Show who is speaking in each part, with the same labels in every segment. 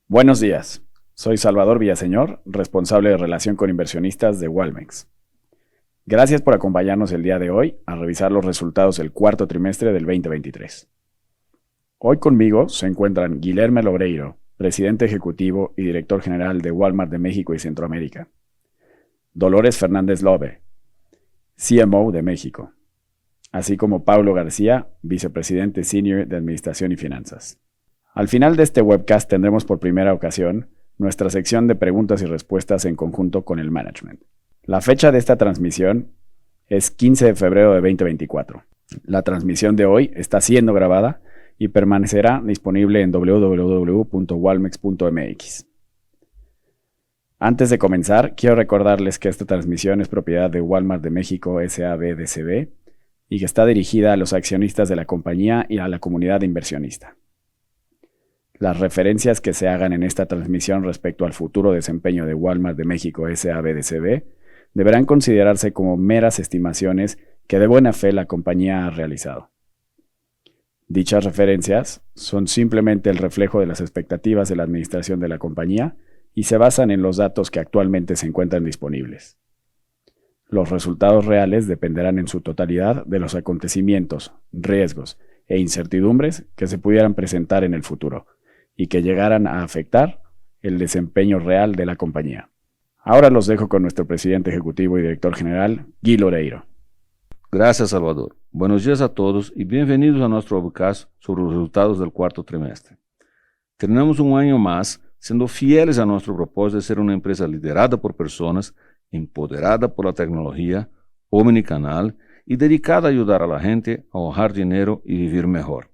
Speaker 1: Buenos días, soy Salvador Villaseñor, responsable de relación con inversionistas de Walmex. Gracias por acompañarnos el día de hoy a revisar los resultados del cuarto trimestre del 2023. Hoy conmigo se encuentran Guilherme Loureiro, presidente ejecutivo y director general de Walmart de México y Centroamérica; Dolores Fernández Lobe, CMO de México; así como Paulo García, vicepresidente senior de Administración y Finanzas. Al final de este webcast tendremos por primera ocasión nuestra sección de preguntas y respuestas en conjunto con el management. La fecha de esta transmisión es 15 de febrero de 2024. La transmisión de hoy está siendo grabada y permanecerá disponible en www.walmex.mx. Antes de comenzar, quiero recordarles que esta transmisión es propiedad de Walmart de México S.A.B. de C.V. y que está dirigida a los accionistas de la compañía y a la comunidad inversionista. Las referencias que se hagan en esta transmisión respecto al futuro desempeño de Walmart de México S.A.B. de C.V. deberán considerarse como meras estimaciones que de buena fe la compañía ha realizado. Dichas referencias son simplemente el reflejo de las expectativas de la administración de la compañía y se basan en los datos que actualmente se encuentran disponibles. Los resultados reales dependerán en su totalidad de los acontecimientos, riesgos e incertidumbres que se pudieran presentar en el futuro y que llegaran a afectar el desempeño real de la compañía. Ahora los dejo con nuestro presidente ejecutivo y director general, Gui Loureiro.
Speaker 2: Gracias, Salvador. Buenos días a todos y bienvenidos a nuestro webcast sobre los resultados del cuarto trimestre. Terminamos un año más siendo fieles a nuestro propósito de ser una empresa liderada por personas, empoderada por la tecnología, omnicanal y dedicada a ayudar a la gente a ahorrar dinero y vivir mejor.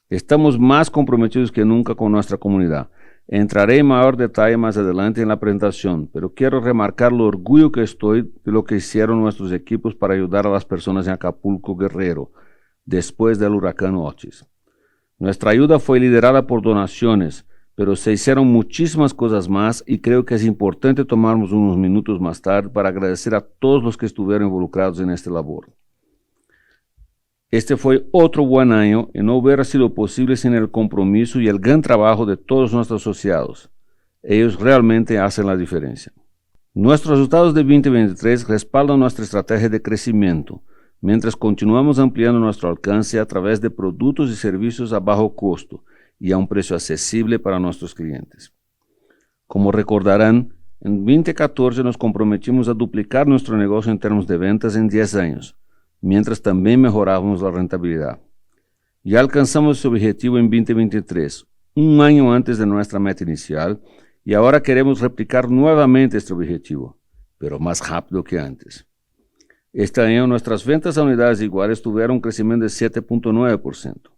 Speaker 2: Estamos más comprometidos que nunca con nuestra comunidad. Entraré en mayor detalle más adelante en la presentación, pero quiero remarcar lo orgullo que estoy de lo que hicieron nuestros equipos para ayudar a las personas en Acapulco, Guerrero, después del huracán Otis. Nuestra ayuda fue liderada por donaciones, pero se hicieron muchísimas cosas más y creo que es importante tomarnos unos minutos más tarde para agradecer a todos los que estuvieron involucrados en esta labor. Este fue otro buen año y no hubiera sido posible sin el compromiso y el gran trabajo de todos nuestros asociados. Ellos realmente hacen la diferencia. Nuestros resultados de 2023 respaldan nuestra estrategia de crecimiento, mientras continuamos ampliando nuestro alcance a través de productos y servicios a bajo costo y a un precio accesible para nuestros clientes. Como recordarán, en 2014 nos comprometimos a duplicar nuestro negocio en términos de ventas en 10 años, mientras también mejorábamos la rentabilidad. Ya alcanzamos ese objetivo en 2023, un año antes de nuestra meta inicial, y ahora queremos replicar nuevamente este objetivo, pero más rápido que antes. Este año nuestras ventas a unidades iguales tuvieron un crecimiento de 7.9%.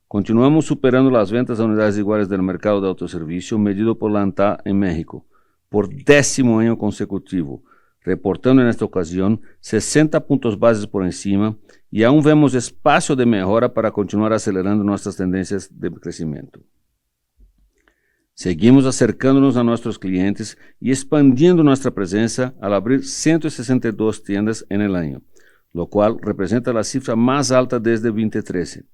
Speaker 2: Continuamos superando las ventas a unidades iguales del mercado de autoservicio medido por la ANTA en México, por 10º año consecutivo, reportando en esta ocasión 60 puntos bases por encima y aún vemos espacio de mejora para continuar acelerando nuestras tendencias de crecimiento. Seguimos acercándonos a nuestros clientes y expandiendo nuestra presencia al abrir 162 tiendas en el año, lo cual representa la cifra más alta desde 2013.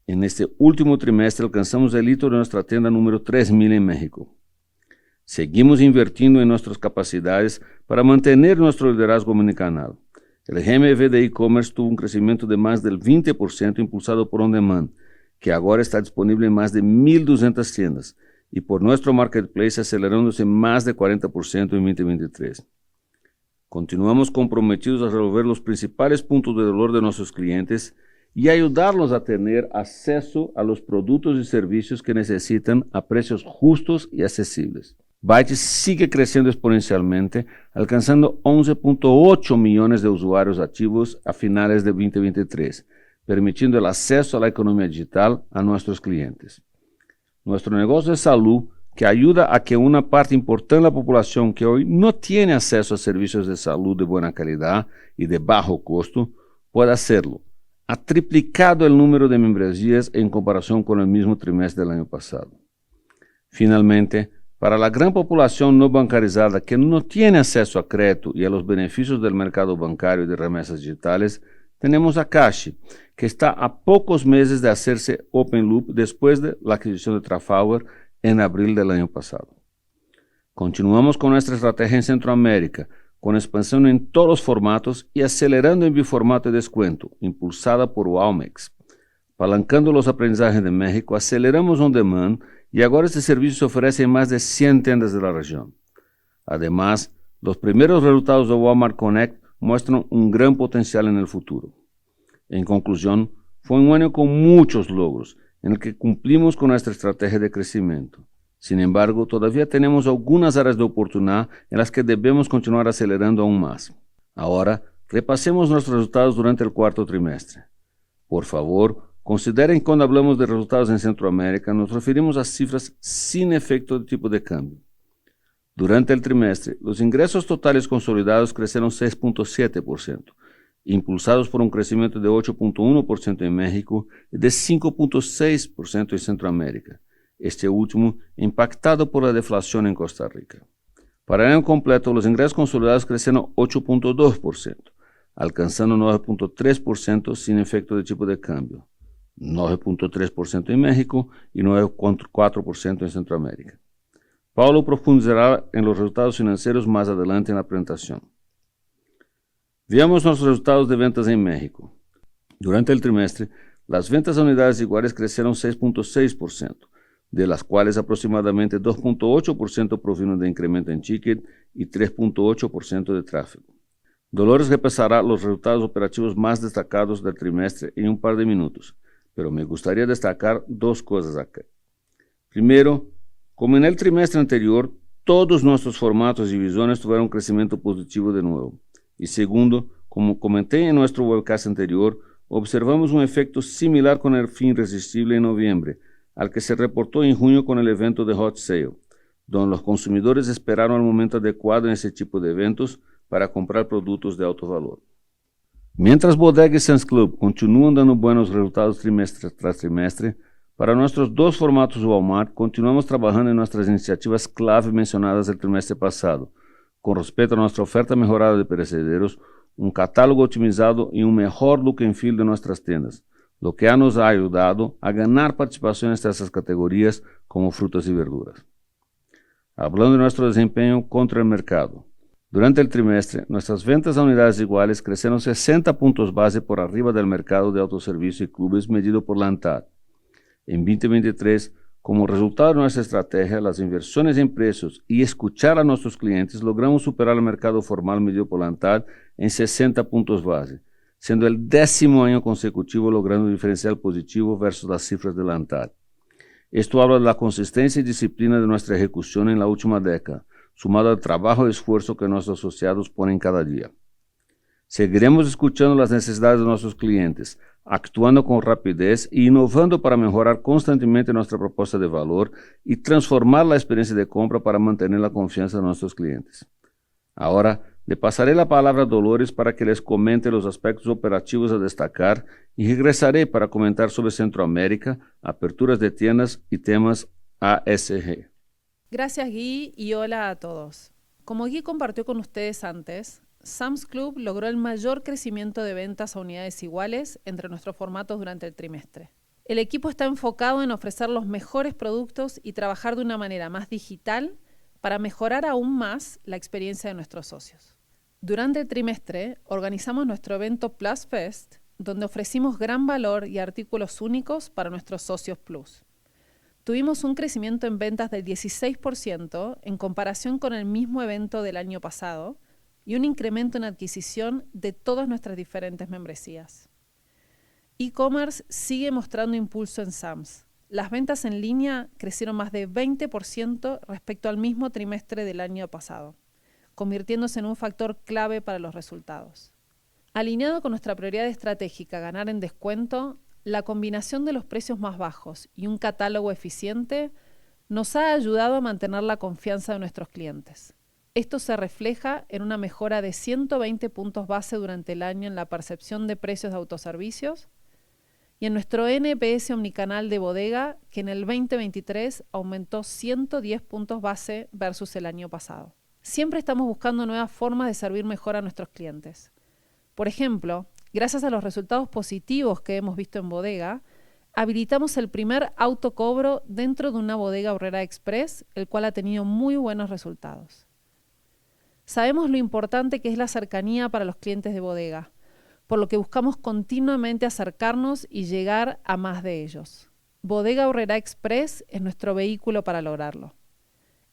Speaker 2: En este último trimestre alcanzamos el hito de nuestra tienda número 3000 en México. Seguimos invirtiendo en nuestras capacidades para mantener nuestro liderazgo omnicanal. El GMV de e-commerce tuvo un crecimiento de más del 20% impulsado por On Demand, que ahora está disponible en más de 1.200 tiendas, y por nuestro marketplace acelerándose más de 40% en 2023. Continuamos comprometidos a resolver los principales puntos de dolor de nuestros clientes y ayudarlos a tener acceso a los productos y servicios que necesitan a precios justos y accesibles. Byte sigue creciendo exponencialmente, alcanzando 11.8 millones de usuarios activos a finales de 2023, permitiendo el acceso a la economía digital a nuestros clientes. Nuestro negocio de salud, que ayuda a que una parte importante de la población que hoy no tiene acceso a servicios de salud de buena calidad y de bajo costo, pueda hacerlo. Ha triplicado el número de membresías en comparación con el mismo trimestre del año pasado. Finalmente, para la gran población no bancarizada que no tiene acceso a crédito y a los beneficios del mercado bancario y de remesas digitales, tenemos a Cash, que está a pocos meses de hacerse open loop después de la adquisición de Trafalgar en abril del año pasado. Continuamos con nuestra estrategia en Centroamérica, con expansión en todos los formatos y acelerando en biformato y descuento, impulsada por Walmex. Apalancando los aprendizajes de México, aceleramos on demand y ahora este servicio se ofrece en más de 100 tiendas de la región. Además, los primeros resultados de Walmart Connect muestran un gran potencial en el futuro. En conclusión, fue un año con muchos logros, en el que cumplimos con nuestra estrategia de crecimiento. Sin embargo, todavía tenemos algunas áreas de oportunidad en las que debemos continuar acelerando aún más. Ahora, repasemos nuestros resultados durante el cuarto trimestre. Por favor, consideren que cuando hablamos de resultados en Centroamérica, nos referimos a cifras sin efecto de tipo de cambio. Durante el trimestre, los ingresos totales consolidados crecieron 6.7%, impulsados por un crecimiento de 8.1% en México y de 5.6% en Centroamérica, este último impactado por la deflación en Costa Rica. Para el año completo, los ingresos consolidados crecieron 8.2%, alcanzando 9.3% sin efecto de tipo de cambio, 9.3% en México y 9.4% en Centroamérica. Paulo profundizará en los resultados financieros más adelante en la presentación. Veamos nuestros resultados de ventas en México. Durante el trimestre, las ventas a unidades iguales crecieron 6.6%, de las cuales aproximadamente 2.8% provino de incremento en ticket y 3.8% de tráfego. Dolores repasará los resultados operativos más destacados del trimestre en un par de minutos, pero me gustaría destacar dos cosas acá. Primero, como en el trimestre anterior, todos nuestros formatos y divisiones tuvieron un crecimiento positivo de nuevo. Y segundo, como comenté en nuestro webcast anterior, observamos un efecto similar con el fin irresistible en noviembre, al que se reportó en junio con el evento de Hot Sale, donde los consumidores esperaron el momento adecuado en ese tipo de eventos para comprar productos de alto valor. Mientras Bodega y Sam's Club continúan dando buenos resultados trimestre tras trimestre, para nuestros dos formatos Walmart continuamos trabajando en nuestras iniciativas clave mencionadas el trimestre pasado, con respecto a nuestra oferta mejorada de perecederos, un catálogo optimizado y un mejor look and feel de nuestras tiendas, lo que nos ha ayudado a ganar participaciones de estas categorías como frutas y verduras. Hablando de nuestro desempeño contra el mercado, durante el trimestre, nuestras ventas a unidades iguales crecieron 60 puntos base por arriba del mercado de autoservicio y clubes medido por la ANTAD. En 2023, como resultado de nuestra estrategia, las inversiones en precios y escuchar a nuestros clientes, logramos superar el mercado formal medido por la ANTAD en 60 puntos base, siendo el 10º año consecutivo logrando un diferencial positivo versus las cifras de la ANTAD. Esto habla de la consistencia y disciplina de nuestra ejecución en la última década, sumado al trabajo y esfuerzo que nuestros asociados ponen cada día. Seguiremos escuchando las necesidades de nuestros clientes, actuando con rapidez e innovando para mejorar constantemente nuestra propuesta de valor y transformar la experiencia de compra para mantener la confianza de nuestros clientes. Ahora, le pasaré la palabra a Dolores para que les comente los aspectos operativos a destacar y regresaré para comentar sobre Centroamérica, aperturas de tiendas y temas ASG.
Speaker 3: Gracias, Gui, y hola a todos. Como Gui compartió con ustedes antes, Sam's Club logró el mayor crecimiento de ventas a unidades iguales entre nuestros formatos durante el trimestre. El equipo está enfocado en ofrecer los mejores productos y trabajar de una manera más digital para mejorar aún más la experiencia de nuestros socios. Durante el trimestre, organizamos nuestro evento Plus Fest, donde ofrecimos gran valor y artículos únicos para nuestros socios Plus. Tuvimos un crecimiento en ventas del 16% en comparación con el mismo evento del año pasado, y un incremento en adquisición de todas nuestras diferentes membresías. E-commerce sigue mostrando impulso en Sam's. Las ventas en línea crecieron más de 20% respecto al mismo trimestre del año pasado, convirtiéndose en un factor clave para los resultados. Alineado con nuestra prioridad estratégica, ganar en descuento, la combinación de los precios más bajos y un catálogo eficiente nos ha ayudado a mantener la confianza de nuestros clientes. Esto se refleja en una mejora de 120 puntos base durante el año en la percepción de precios de autoservicios y en nuestro NPS omnicanal de bodega, que en el 2023 aumentó 110 puntos base versus el año pasado. Siempre estamos buscando nuevas formas de servir mejor a nuestros clientes. Por ejemplo, gracias a los resultados positivos que hemos visto en bodega, habilitamos el primer autocobro dentro de una bodega Aurrera Express, el cual ha tenido muy buenos resultados. Sabemos lo importante que es la cercanía para los clientes de bodega, por lo que buscamos continuamente acercarnos y llegar a más de ellos. Bodega Aurrera Express es nuestro vehículo para lograrlo.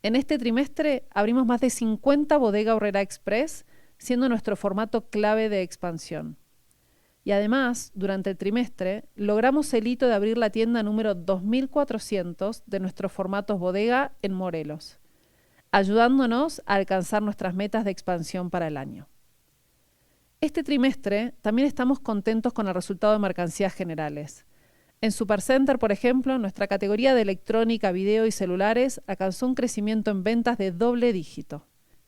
Speaker 3: En este trimestre abrimos más de 50 Bodega Aurrera Express, siendo nuestro formato clave de expansión. Y además, durante el trimestre, logramos el hito de abrir la tienda número 2400 de nuestros formatos bodega en Morelos, ayudándonos a alcanzar nuestras metas de expansión para el año. Este trimestre también estamos contentos con el resultado de mercancías generales. En Supercenter, por ejemplo, nuestra categoría de electrónica, video y celulares alcanzó un crecimiento en ventas de doble dígito.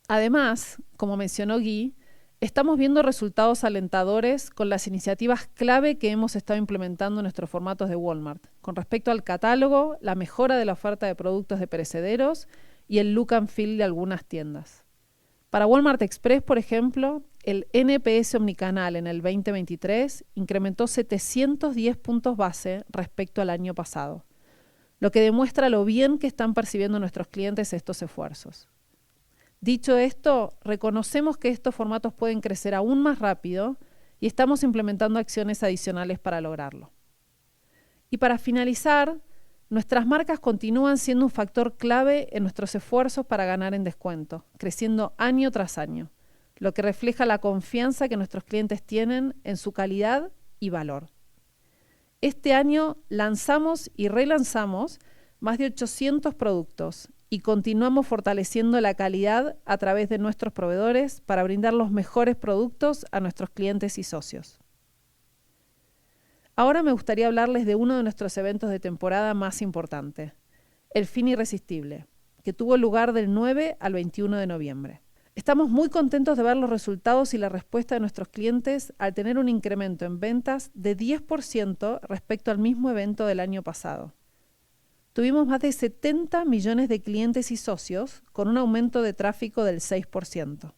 Speaker 3: Además, como mencionó Guy, estamos viendo resultados alentadores con las iniciativas clave que hemos estado implementando en nuestros formatos de Walmart, con respecto al catálogo, la mejora de la oferta de productos de perecederos y el look and feel de algunas tiendas. Para Walmart Express, por ejemplo, el NPS omnicanal en el 2023 incrementó 710 puntos base respecto al año pasado, lo que demuestra lo bien que están percibiendo nuestros clientes estos esfuerzos. Dicho esto, reconocemos que estos formatos pueden crecer aún más rápido y estamos implementando acciones adicionales para lograrlo. Y para finalizar, nuestras marcas continúan siendo un factor clave en nuestros esfuerzos para ganar en descuento, creciendo año tras año, lo que refleja la confianza que nuestros clientes tienen en su calidad y valor. Este año lanzamos y relanzamos más de 800 productos y continuamos fortaleciendo la calidad a través de nuestros proveedores para brindar los mejores productos a nuestros clientes y socios. Ahora me gustaría hablarles de uno de nuestros eventos de temporada más importante, el Fin Irresistible, que tuvo lugar del 9 al 21 de noviembre. Estamos muy contentos de ver los resultados y la respuesta de nuestros clientes al tener un incremento en ventas de 10% respecto al mismo evento del año pasado. Tuvimos más de 70 millones de clientes y socios con un aumento de tráfico del 6%.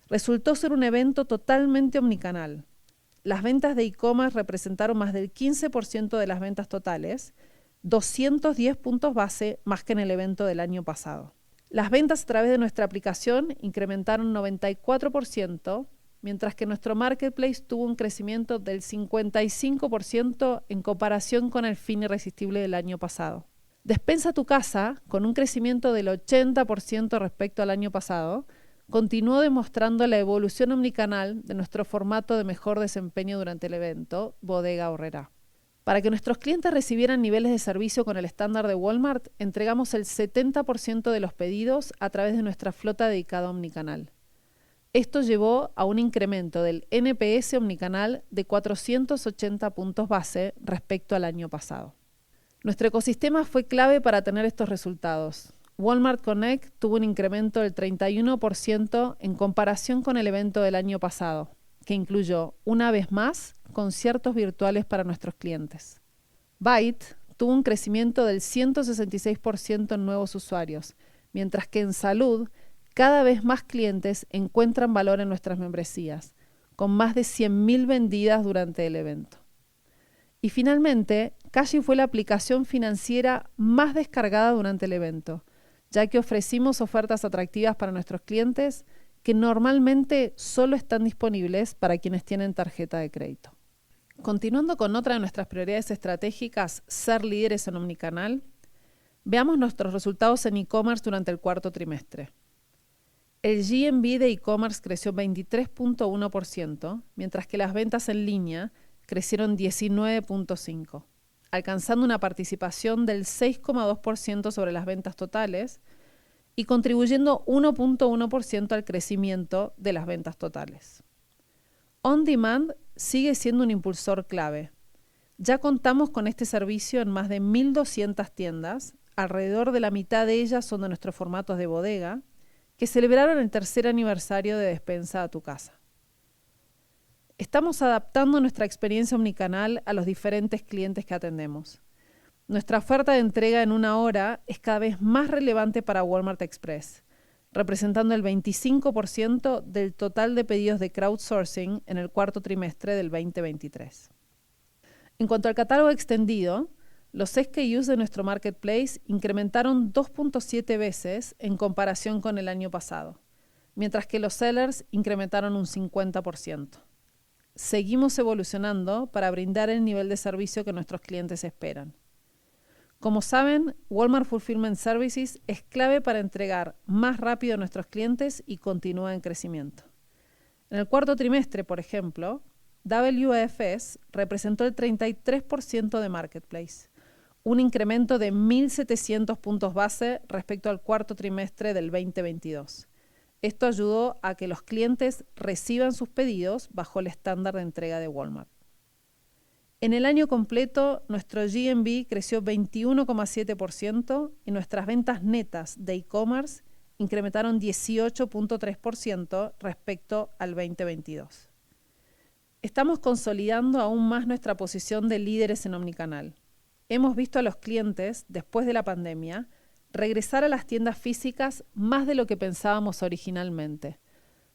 Speaker 3: Resultó ser un evento totalmente omnicanal. Las ventas de e-commerce representaron más del 15% de las ventas totales, 210 puntos base más que en el evento del año pasado. Las ventas a través de nuestra aplicación incrementaron 94%, mientras que nuestro marketplace tuvo un crecimiento del 55% en comparación con el Fin Irresistible del año pasado. Despensa tu casa, con un crecimiento del 80% respecto al año pasado, continuó demostrando la evolución omnicanal de nuestro formato de mejor desempeño durante el evento, Bodega Aurrera. Para que nuestros clientes recibieran niveles de servicio con el estándar de Walmart, entregamos el 70% de los pedidos a través de nuestra flota dedicada a omnicanal. Esto llevó a un incremento del NPS omnicanal de 480 puntos base respecto al año pasado. Nuestro ecosistema fue clave para tener estos resultados. Walmart Connect tuvo un incremento del 31% en comparación con el evento del año pasado, que incluyó, una vez más, conciertos virtuales para nuestros clientes. Byte tuvo un crecimiento del 166% en nuevos usuarios, mientras que en salud, cada vez más clientes encuentran valor en nuestras membresías, con más de 100.000 vendidas durante el evento. Y finalmente, Cashi fue la aplicación financiera más descargada durante el evento, ya que ofrecimos ofertas atractivas para nuestros clientes que normalmente solo están disponibles para quienes tienen tarjeta de crédito. Continuando con otra de nuestras prioridades estratégicas, ser líderes en omnicanal, veamos nuestros resultados en e-commerce durante el cuarto trimestre. El GMV de e-commerce creció 23.1%, mientras que las ventas en línea crecieron 19.5%. Alcanzando una participación del 6,2% sobre las ventas totales y contribuyendo 1.1% al crecimiento de las ventas totales. On Demand sigue siendo un impulsor clave. Ya contamos con este servicio en más de 1.200 tiendas, alrededor de la mitad de ellas son de nuestros formatos de bodega, que celebraron el tercer aniversario de Despensa a tu casa. Estamos adaptando nuestra experiencia omnicanal a los diferentes clientes que atendemos. Nuestra oferta de entrega en 1 hora es cada vez más relevante para Walmart Express, representando el 25% del total de pedidos de crowdsourcing en el cuarto trimestre del 2023. En cuanto al catálogo extendido, los SKUs de nuestro marketplace incrementaron 2.7 veces en comparación con el año pasado, mientras que los sellers incrementaron un 50%. Seguimos evolucionando para brindar el nivel de servicio que nuestros clientes esperan. Como saben, Walmart Fulfillment Services es clave para entregar más rápido a nuestros clientes y continúa en crecimiento. En el cuarto trimestre, por ejemplo, WFS representó el 33% de Marketplace, un incremento de 1.700 puntos base respecto al cuarto trimestre del 2022. Esto ayudó a que los clientes reciban sus pedidos bajo el estándar de entrega de Walmart. En el año completo, nuestro GMV creció 21,7% y nuestras ventas netas de e-commerce incrementaron 18,3% respecto al 2022. Estamos consolidando aún más nuestra posición de líderes en omnicanal. Hemos visto a los clientes, después de la pandemia, regresar a las tiendas físicas más de lo que pensábamos originalmente,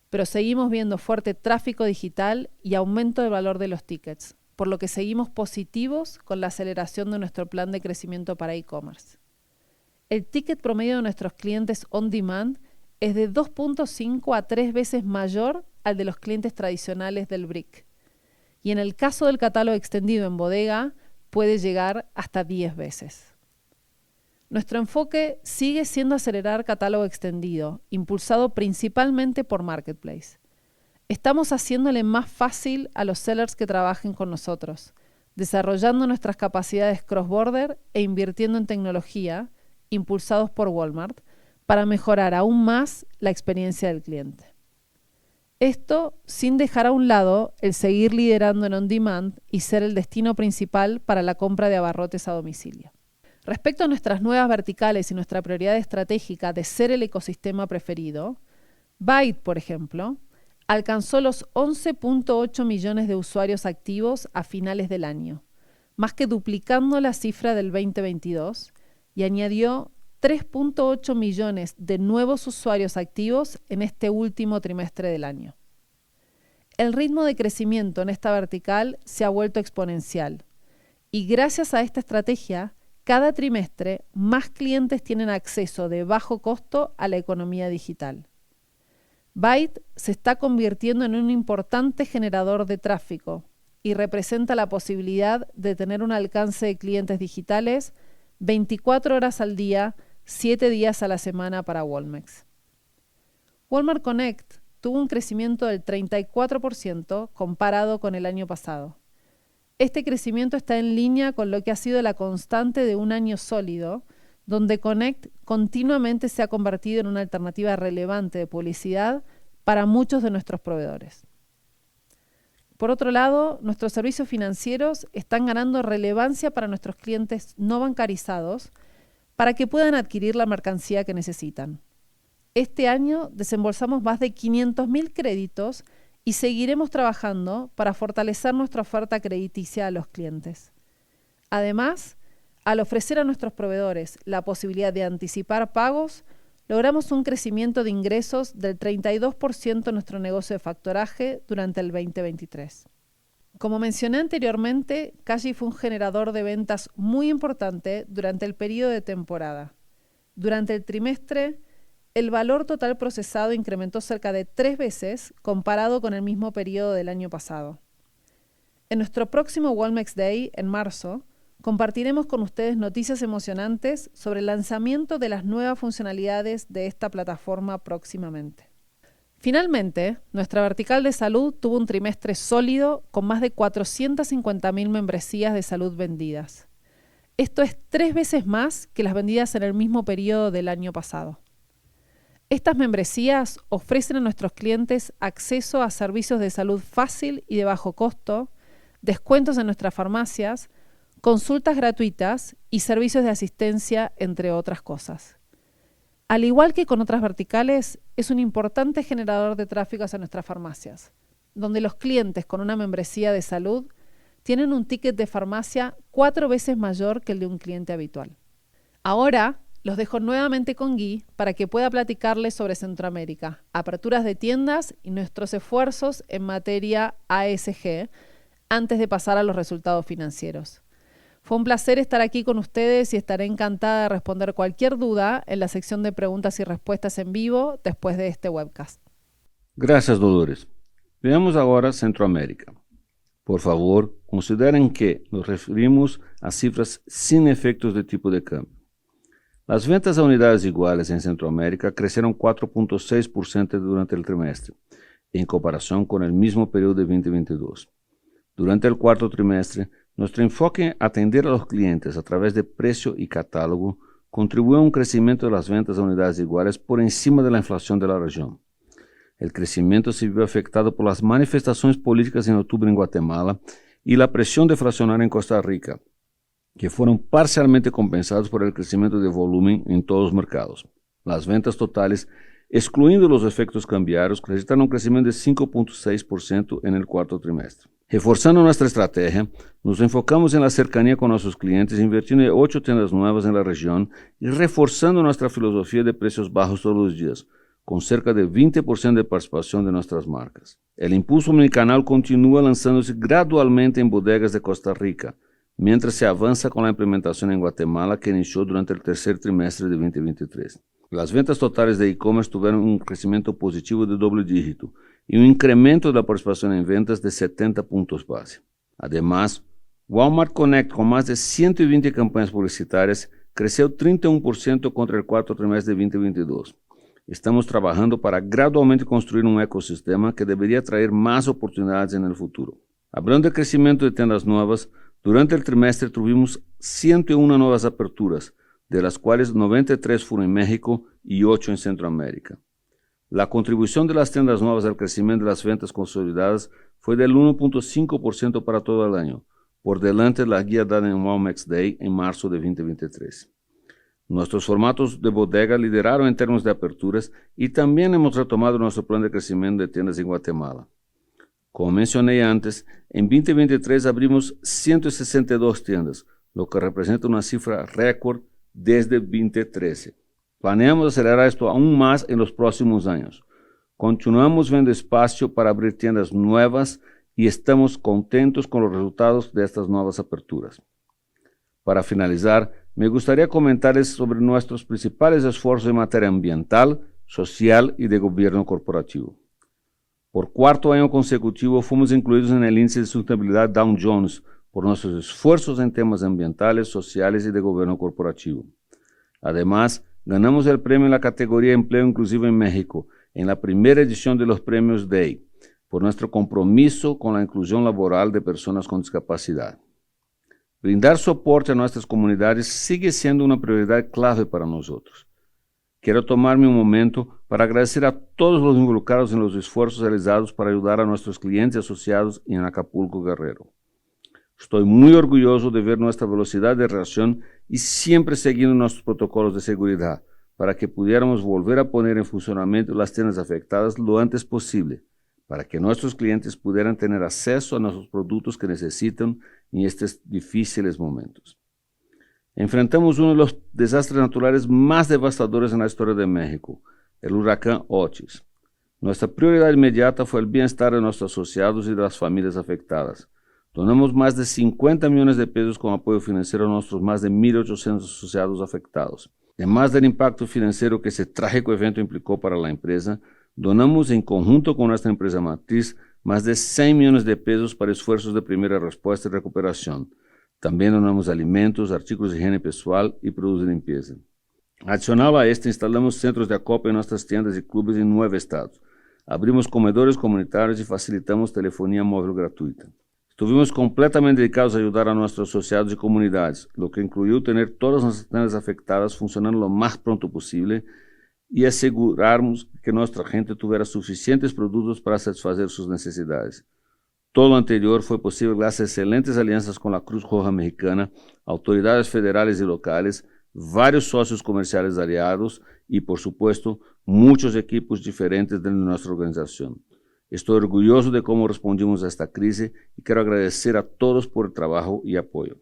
Speaker 3: pero seguimos viendo fuerte tráfico digital y aumento del valor de los tickets, por lo que seguimos positivos con la aceleración de nuestro plan de crecimiento para e-commerce. El ticket promedio de nuestros clientes on-demand es de 2.5 a 3 veces mayor al de los clientes tradicionales del brick. Y en el caso del catálogo extendido en bodega, puede llegar hasta 10 veces. Nuestro enfoque sigue siendo acelerar catálogo extendido, impulsado principalmente por Marketplace. Estamos haciéndole más fácil a los sellers que trabajen con nosotros, desarrollando nuestras capacidades cross-border e invirtiendo en tecnología, impulsados por Walmart, para mejorar aún más la experiencia del cliente. Esto sin dejar a un lado el seguir liderando en on-demand y ser el destino principal para la compra de abarrotes a domicilio. Respecto a nuestras nuevas verticales y nuestra prioridad estratégica de ser el ecosistema preferido, Byte, por ejemplo, alcanzó los 11.8 millones de usuarios activos a finales del año, más que duplicando la cifra del 2022, y añadió 3.8 millones de nuevos usuarios activos en este último trimestre del año. El ritmo de crecimiento en esta vertical se ha vuelto exponencial, y gracias a esta estrategia, cada trimestre, más clientes tienen acceso de bajo costo a la economía digital. Byte se está convirtiendo en un importante generador de tráfico y representa la posibilidad de tener un alcance de clientes digitales 24 horas al día, 7 días a la semana para Walmex. Walmart Connect tuvo un crecimiento del 34% comparado con el año pasado. Este crecimiento está en línea con lo que ha sido la constante de un año sólido, donde Connect continuamente se ha convertido en una alternativa relevante de publicidad para muchos de nuestros proveedores. Por otro lado, nuestros servicios financieros están ganando relevancia para nuestros clientes no bancarizados para que puedan adquirir la mercancía que necesitan. Este año desembolsamos más de 500.000 créditos y seguiremos trabajando para fortalecer nuestra oferta crediticia a los clientes. Además, al ofrecer a nuestros proveedores la posibilidad de anticipar pagos, logramos un crecimiento de ingresos del 32% en nuestro negocio de factoraje durante el 2023. Como mencioné anteriormente, Cashi fue un generador de ventas muy importante durante el periodo de temporada. Durante el trimestre, el valor total procesado incrementó cerca de 3 veces comparado con el mismo periodo del año pasado. En nuestro próximo Walmex Day, en marzo, compartiremos con ustedes noticias emocionantes sobre el lanzamiento de las nuevas funcionalidades de esta plataforma próximamente. Finalmente, nuestra vertical de salud tuvo un trimestre sólido con más de 450.000 membresías de salud vendidas. Esto es 3 veces más que las vendidas en el mismo periodo del año pasado. Estas membresías ofrecen a nuestros clientes acceso a servicios de salud fácil y de bajo costo, descuentos en nuestras farmacias, consultas gratuitas y servicios de asistencia, entre otras cosas. Al igual que con otras verticales, es un importante generador de tráfico hacia nuestras farmacias, donde los clientes con una membresía de salud tienen un ticket de farmacia 4 veces mayor que el de un cliente habitual. Ahora, los dejo nuevamente con Gui para que pueda platicarles sobre Centroamérica, aperturas de tiendas y nuestros esfuerzos en materia ASG, antes de pasar a los resultados financieros. Fue un placer estar aquí con ustedes y estaré encantada de responder cualquier duda en la sección de preguntas y respuestas en vivo después de este webcast.
Speaker 2: Gracias, Dolores. Veamos ahora Centroamérica. Por favor, consideren que nos referimos a cifras sin efectos de tipo de cambio. Las ventas a unidades iguales en Centroamérica crecieron 4.6% durante el trimestre, en comparación con el mismo periodo de 2022. Durante el cuarto trimestre, nuestro enfoque en atender a los clientes a través de precio y catálogo contribuyó a un crecimiento de las ventas a unidades iguales por encima de la inflación de la región. El crecimiento se vio afectado por las manifestaciones políticas en octubre en Guatemala y la presión deflacionaria en Costa Rica, que fueron parcialmente compensados por el crecimiento de volumen en todos los mercados. Las ventas totales, excluyendo los efectos cambiarios, registraron un crecimiento de 5.6% en el cuarto trimestre. Reforzando nuestra estrategia, nos enfocamos en la cercanía con nuestros clientes, invirtiendo en 8 tiendas nuevas en la región y reforzando nuestra filosofía de precios bajos todos los días, con cerca de 20% de participación de nuestras marcas. El impulso omnicanal continúa lanzándose gradualmente en bodegas de Costa Rica, mientras se avanza con la implementación en Guatemala que inició durante el tercer trimestre de 2023. Las ventas totales de e-commerce tuvieron un crecimiento positivo de doble dígito y un incremento de la participación en ventas de 70 puntos base. Además, Walmart Connect, con más de 120 campañas publicitarias, creció 31% contra el cuarto trimestre de 2022. Estamos trabajando para gradualmente construir un ecosistema que debería traer más oportunidades en el futuro. Hablando de crecimiento de tiendas nuevas, durante el trimestre tuvimos 101 nuevas aperturas, de las cuales 93 fueron en México y 8 en Centroamérica. La contribución de las tiendas nuevas al crecimiento de las ventas consolidadas fue del 1.5% para todo el año, por delante de la guía dada en Walmex Day en marzo de 2023. Nuestros formatos de bodega lideraron en términos de aperturas y también hemos retomado nuestro plan de crecimiento de tiendas en Guatemala. Como mencioné antes, en 2023 abrimos 162 tiendas, lo que representa una cifra récord desde 2013. Planeamos acelerar esto aún más en los próximos años. Continuamos viendo espacio para abrir tiendas nuevas y estamos contentos con los resultados de estas nuevas aperturas. Para finalizar, me gustaría comentarles sobre nuestros principales esfuerzos en materia ambiental, social y de gobierno corporativo. Por cuarto año consecutivo fuimos incluidos en el índice de sustentabilidad Dow Jones por nuestros esfuerzos en temas ambientales, sociales y de gobierno corporativo. Además, ganamos el premio en la categoría Empleo Inclusivo en México, en la primera edición de los premios DEI, por nuestro compromiso con la inclusión laboral de personas con discapacidad. Brindar soporte a nuestras comunidades sigue siendo una prioridad clave para nosotros. Quiero tomarme un momento para agradecer a todos los involucrados en los esfuerzos realizados para ayudar a nuestros clientes y asociados en Acapulco, Guerrero. Estoy muy orgulloso de ver nuestra velocidad de reacción y siempre siguiendo nuestros protocolos de seguridad para que pudiéramos volver a poner en funcionamiento las tiendas afectadas lo antes posible, para que nuestros clientes pudieran tener acceso a nuestros productos que necesitan en estos difíciles momentos. Enfrentamos uno de los desastres naturales más devastadores en la historia de México, el huracán Otis. Nuestra prioridad inmediata fue el bienestar de nuestros asociados y de las familias afectadas. Donamos más de 50 millones de pesos como apoyo financiero a nuestros más de 1.800 asociados afectados. Además del impacto financiero que ese trágico evento implicó para la empresa, donamos en conjunto con nuestra empresa matriz más de 100 millones de pesos para esfuerzos de primera respuesta y recuperación. También donamos alimentos, artículos de higiene pessoal y productos de limpieza. Adicional a esto, instalamos centros de acopio en nuestras tiendas y clubes en 9 estados. Abrimos comedores comunitarios y facilitamos telefonía móvil gratuita. Estuvimos completamente dedicados a ayudar a nuestros asociados y comunidades, lo que incluyó tener todas nuestras tiendas afectadas funcionando lo más pronto posible y asegurarnos que nuestra gente tuviera suficientes productos para satisfacer sus necesidades. Todo lo anterior fue posible gracias a excelentes alianzas con la Cruz Roja Mexicana, autoridades federales y locales, varios socios comerciales aliados y, por supuesto, muchos equipos diferentes de nuestra organización. Estoy orgulloso de cómo respondimos a esta crisis y quiero agradecer a todos por el trabajo y apoyo.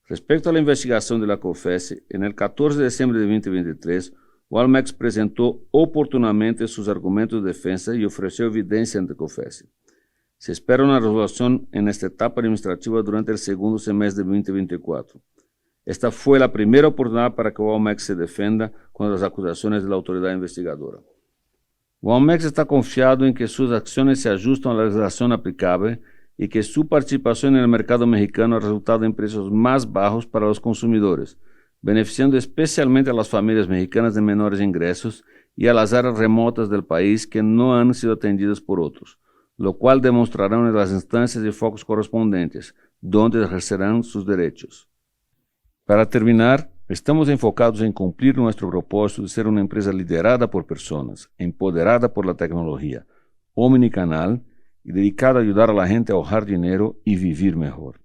Speaker 2: Respecto a la investigación de la COFECE, en el 14 de diciembre de 2023, Walmex presentó oportunamente sus argumentos de defensa y ofreció evidencia ante COFECE. Se espera una resolución en esta etapa administrativa durante el segundo semestre de 2024. Esta fue la primera oportunidad para que Walmex se defenda contra las acusaciones de la autoridad investigadora. Walmex está confiado en que sus acciones se ajustan a la legislación aplicable y que su participación en el mercado mexicano ha resultado en precios más bajos para los consumidores, beneficiando especialmente a las familias mexicanas de menores ingresos y a las áreas remotas del país que no han sido atendidas por otros, lo cual demostrarán en las instancias y focos correspondientes, donde ejercerán sus derechos. Para terminar, estamos enfocados en cumplir nuestro propósito de ser una empresa liderada por personas, empoderada por la tecnología, omnicanal y dedicada a ayudar a la gente a ahorrar dinero y vivir mejor.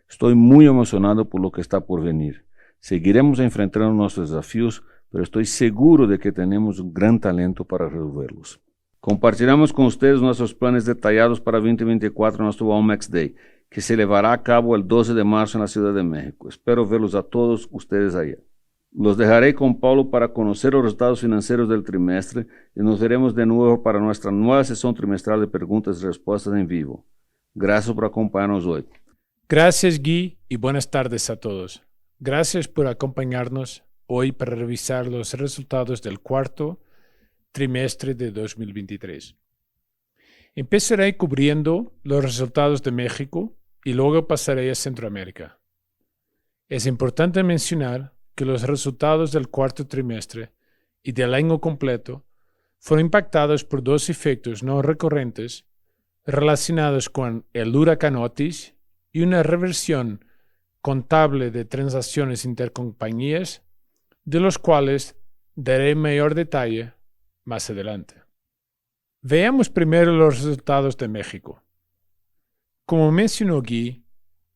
Speaker 2: Estoy muy emocionado por lo que está por venir. Seguiremos enfrentando nuestros desafíos, pero estoy seguro de que tenemos un gran talento para resolverlos. Compartiremos con ustedes nuestros planes detallados para 2024 en nuestro Walmex Day, que se llevará a cabo el 12 de marzo en la Ciudad de México. Espero verlos a todos ustedes allá. Los dejaré con Paulo para conocer los resultados financieros del trimestre y nos veremos de nuevo para nuestra nueva sesión trimestral de preguntas y respuestas en vivo. Gracias por acompañarnos hoy.
Speaker 4: Gracias, Gui, y buenas tardes a todos. Gracias por acompañarnos hoy para revisar los resultados del cuarto trimestre de 2023. Empezaré cubriendo los resultados de México y luego pasaré a Centroamérica. Es importante mencionar que los resultados del cuarto trimestre y del año completo fueron impactados por dos efectos no recurrentes relacionados con el huracán Otis y una reversión contable de transacciones intercompañías, de los cuales daré mayor detalle más adelante. Veamos primero los resultados de México. Como mencionó Guy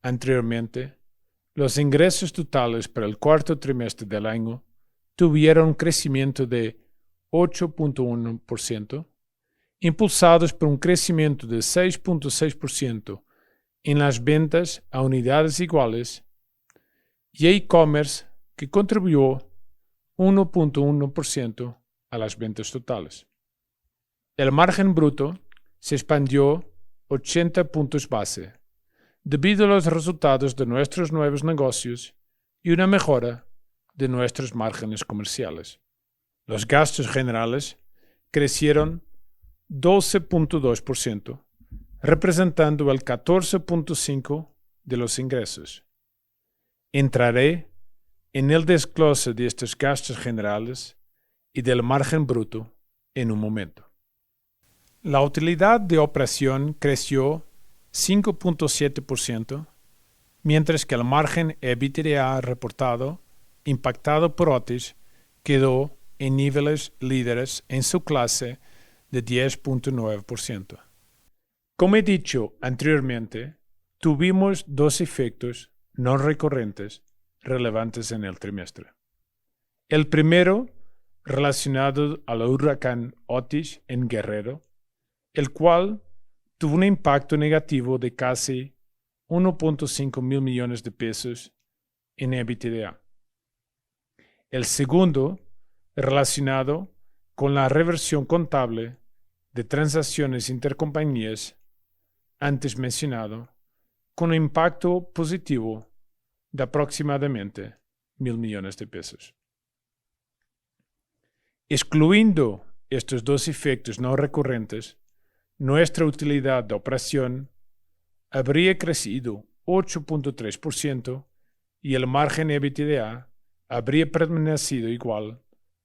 Speaker 4: anteriormente, los ingresos totales para el cuarto trimestre del año tuvieron un crecimiento de 8.1%, impulsados por un crecimiento de 6.6% en las ventas a unidades iguales y e-commerce, que contribuyó 1.1% a las ventas totales. El margen bruto se expandió 80 puntos base, debido a los resultados de nuestros nuevos negocios y una mejora de nuestros márgenes comerciales. Los gastos generales crecieron 12.2%, representando el 14.5% de los ingresos. Entraré en el desglose de estos gastos generales y del margen bruto en un momento. La utilidad de operación creció 5.7%, mientras que el margen EBITDA reportado, impactado por Otis, quedó en niveles líderes en su clase de 10.9%. Como he dicho anteriormente, tuvimos dos efectos no recurrentes relevantes en el trimestre. El primero, relacionado al huracán Otis en Guerrero, el cual tuvo un impacto negativo de casi 1.5 mil millones de pesos en EBITDA. El segundo, relacionado con la reversión contable de transacciones intercompañías antes mencionado, con un impacto positivo de aproximadamente 1.000 millones de pesos. Excluyendo estos dos efectos no recurrentes, nuestra utilidad de operación habría crecido 8.3% y el margen EBITDA habría permanecido igual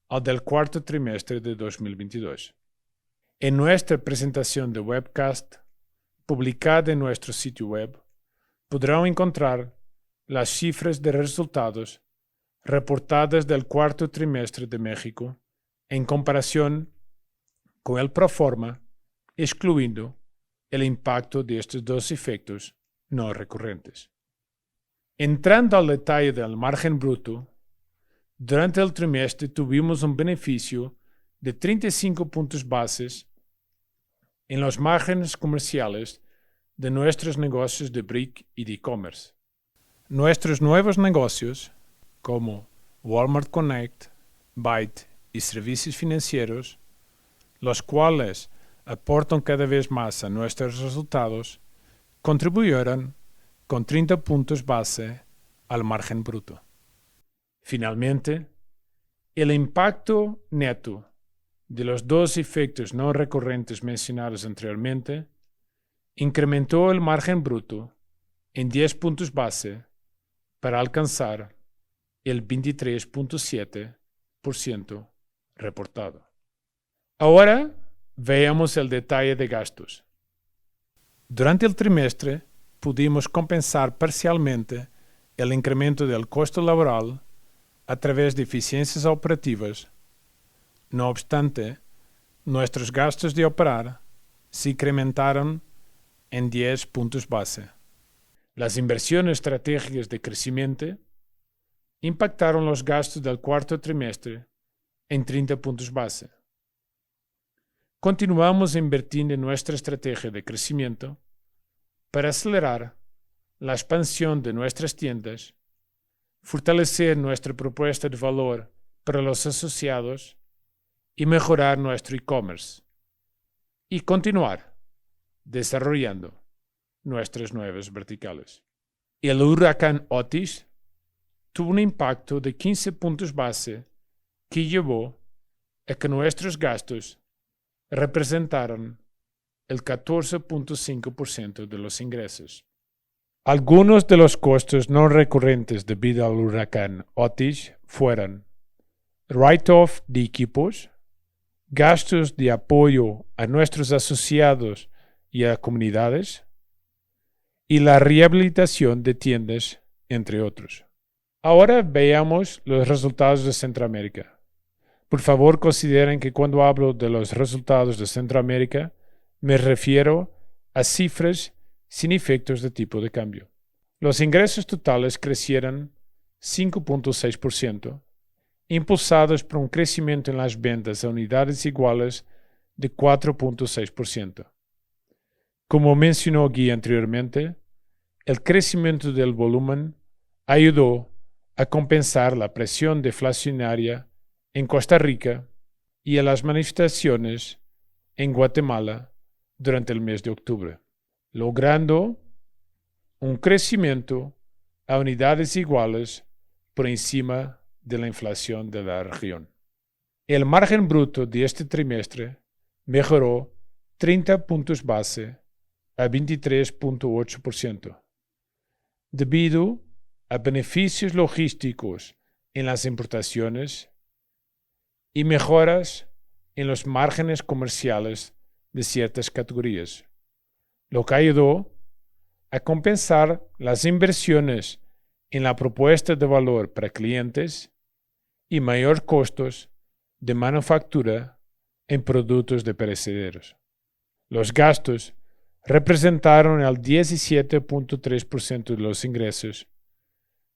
Speaker 4: al del cuarto trimestre de 2022. En nuestra presentación de webcast, publicada en nuestro sitio web, podrán encontrar las cifras de resultados reportadas del cuarto trimestre de México en comparación con el proforma, excluyendo el impacto de estos dos efectos no recurrentes. Entrando al detalle del margen bruto, durante el trimestre tuvimos un beneficio de 35 puntos bases en los márgenes comerciales de nuestros negocios de brick y de e-commerce. Nuestros nuevos negocios, como Walmart Connect, Byte y servicios financieros, los cuales aportan cada vez más a nuestros resultados, contribuyeron con 30 puntos base al margen bruto. Finalmente, el impacto neto de los dos efectos no recurrentes mencionados anteriormente incrementó el margen bruto en 10 puntos base para alcanzar el 23.7% reportado. Ahora veamos el detalle de gastos. Durante el trimestre pudimos compensar parcialmente el incremento del costo laboral a través de eficiencias operativas. No obstante, nuestros gastos de operar se incrementaron en 10 puntos base. Las inversiones estratégicas de crecimiento impactaron los gastos del cuarto trimestre en 30 puntos base. Continuamos invirtiendo en nuestra estrategia de crecimiento para acelerar la expansión de nuestras tiendas, fortalecer nuestra propuesta de valor para los asociados y mejorar nuestro e-commerce, y continuar desarrollando nuestras nuevas verticales. El huracán Otis tuvo un impacto de 15 puntos base que llevó a que nuestros gastos representaran el 14.5% de los ingresos. Algunos de los costos no recurrentes debido al huracán Otis fueron write-off de equipos, gastos de apoyo a nuestros asociados y a comunidades, y la rehabilitación de tiendas, entre otros. Ahora veamos los resultados de Centroamérica. Por favor, consideren que cuando hablo de los resultados de Centroamérica, me refiero a cifras sin efectos de tipo de cambio. Los ingresos totales crecieron 5.6%, impulsados por un crecimiento en las ventas a unidades iguales de 4.6%. Como mencionó Guy anteriormente, el crecimiento del volumen ayudó a compensar la presión deflacionaria en Costa Rica y a las manifestaciones en Guatemala durante el mes de octubre, logrando un crecimiento a unidades iguales por encima de la inflación de la región. El margen bruto de este trimestre mejoró 30 puntos base a 23.8%, debido a beneficios logísticos en las importaciones y mejoras en los márgenes comerciales de ciertas categorías, lo que ayudó a compensar las inversiones en la propuesta de valor para clientes y mayores costos de manufactura en productos de perecederos. Los gastos representaron el 17.3% de los ingresos,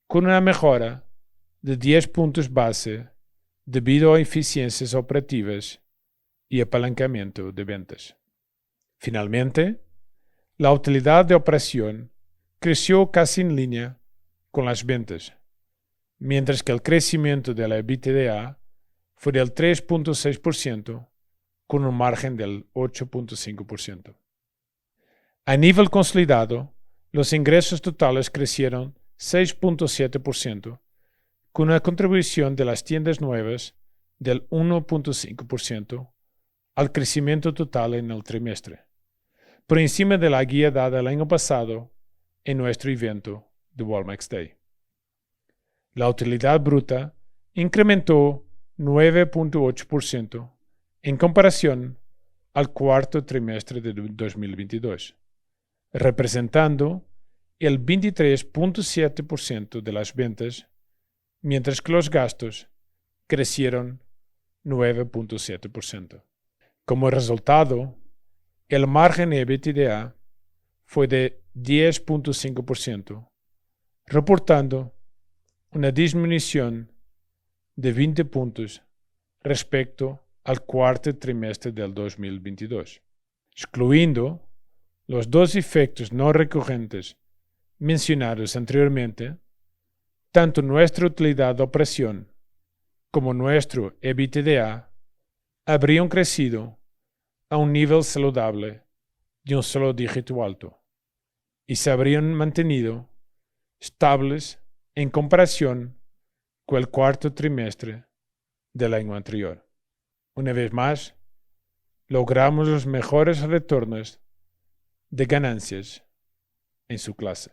Speaker 4: con una mejora de 10 puntos base debido a eficiencias operativas y apalancamiento de ventas. Finalmente, la utilidad de operación creció casi en línea con las ventas, mientras que el crecimiento de la EBITDA fue del 3.6% con un margen del 8.5%. A nivel consolidado, los ingresos totales crecieron 6.7%, con una contribución de las tiendas nuevas del 1.5% al crecimiento total en el trimestre, por encima de la guía dada el año pasado en nuestro evento de Walmex Day. La utilidad bruta incrementó 9.8% en comparación al cuarto trimestre de 2022, representando el 23.7% de las ventas, mientras que los gastos crecieron 9.7%. Como resultado, el margen EBITDA fue de 10.5%, reportando una disminución de 20 puntos respecto al cuarto trimestre del 2022. Excluyendo los dos efectos no recurrentes mencionados anteriormente, tanto nuestra utilidad de operación como nuestro EBITDA habrían crecido a un nivel saludable de un solo dígito alto y se habrían mantenido estables en comparación con el cuarto trimestre del año anterior. Una vez más, logramos los mejores retornos de ganancias en su clase.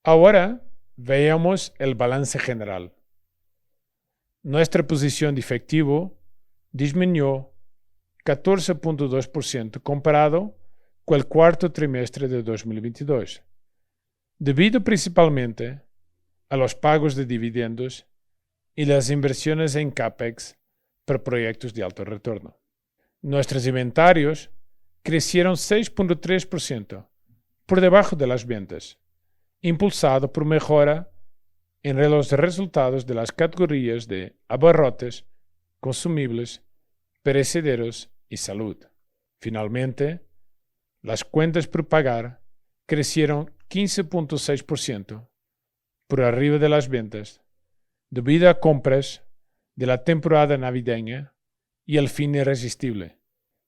Speaker 4: Ahora veamos el balance general. Nuestra posición de efectivo disminuyó 14.2% comparado con el cuarto trimestre de 2022, debido principalmente a los pagos de dividendos y las inversiones en Capex para proyectos de alto retorno. Nuestros inventarios crecieron 6.3% por debajo de las ventas, impulsado por mejora en los resultados de las categorías de abarrotes, consumibles, perecederos y salud. Finalmente, las cuentas por pagar crecieron 15.6% por arriba de las ventas, debido a compras de la temporada navideña y el fin irresistible,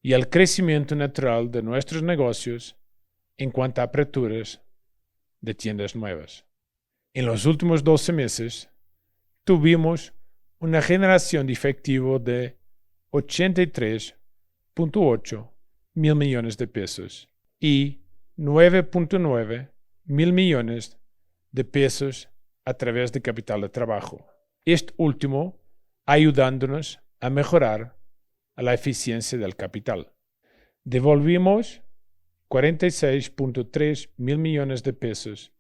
Speaker 4: y al crecimiento natural de nuestros negocios en cuanto a aperturas de tiendas nuevas. En los últimos 12 meses, tuvimos una generación de efectivo de 83.8 mil millones de pesos y 9.9 mil millones de pesos a través de capital de trabajo. Este último ayudándonos a mejorar la eficiencia del capital. Devolvimos 46.3 mil millones de pesos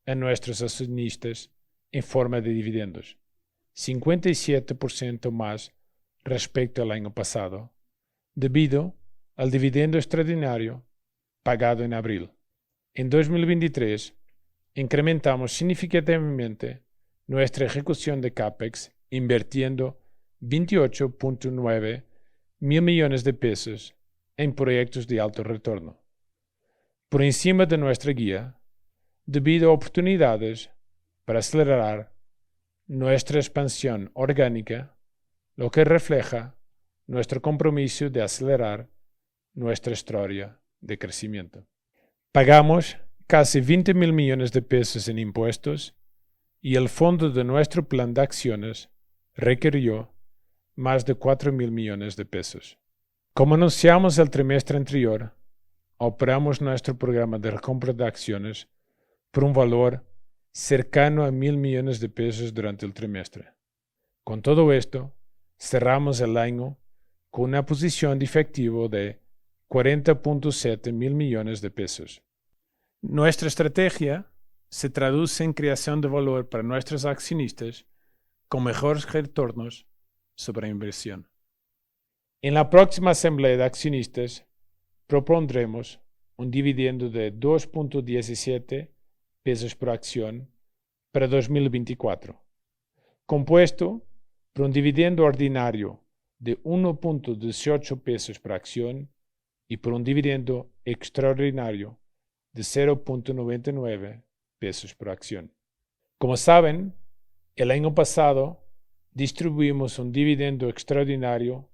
Speaker 4: a nuestros accionistas en forma de dividendos, 57% más respecto al año pasado, debido al dividendo extraordinario pagado en abril. En 2023, incrementamos significativamente nuestra ejecución de Capex, invirtiendo 28.9 mil millones de pesos en proyectos de alto retorno, por encima de nuestra guía, debido a oportunidades para acelerar nuestra expansión orgánica, lo que refleja nuestro compromiso de acelerar nuestra historia de crecimiento. Pagamos casi 20 mil millones de pesos en impuestos y el fondo de nuestro plan de acciones requirió más de 4 mil millones de pesos. Como anunciamos el trimestre anterior, operamos nuestro programa de recompra de acciones por un valor cercano a 1.000 millones de pesos durante el trimestre. Con todo esto, cerramos el año con una posición de efectivo de 40.7 mil millones de pesos. Nuestra estrategia se traduce en creación de valor para nuestros accionistas con mejores retornos sobre inversión. En la próxima asamblea de accionistas propondremos un dividendo de 2.17 pesos por acción para 2024, compuesto por un dividendo ordinario de 1.18 pesos por acción y por un dividendo extraordinario de 0.99 pesos por acción. Como saben, el año pasado distribuimos un dividendo extraordinario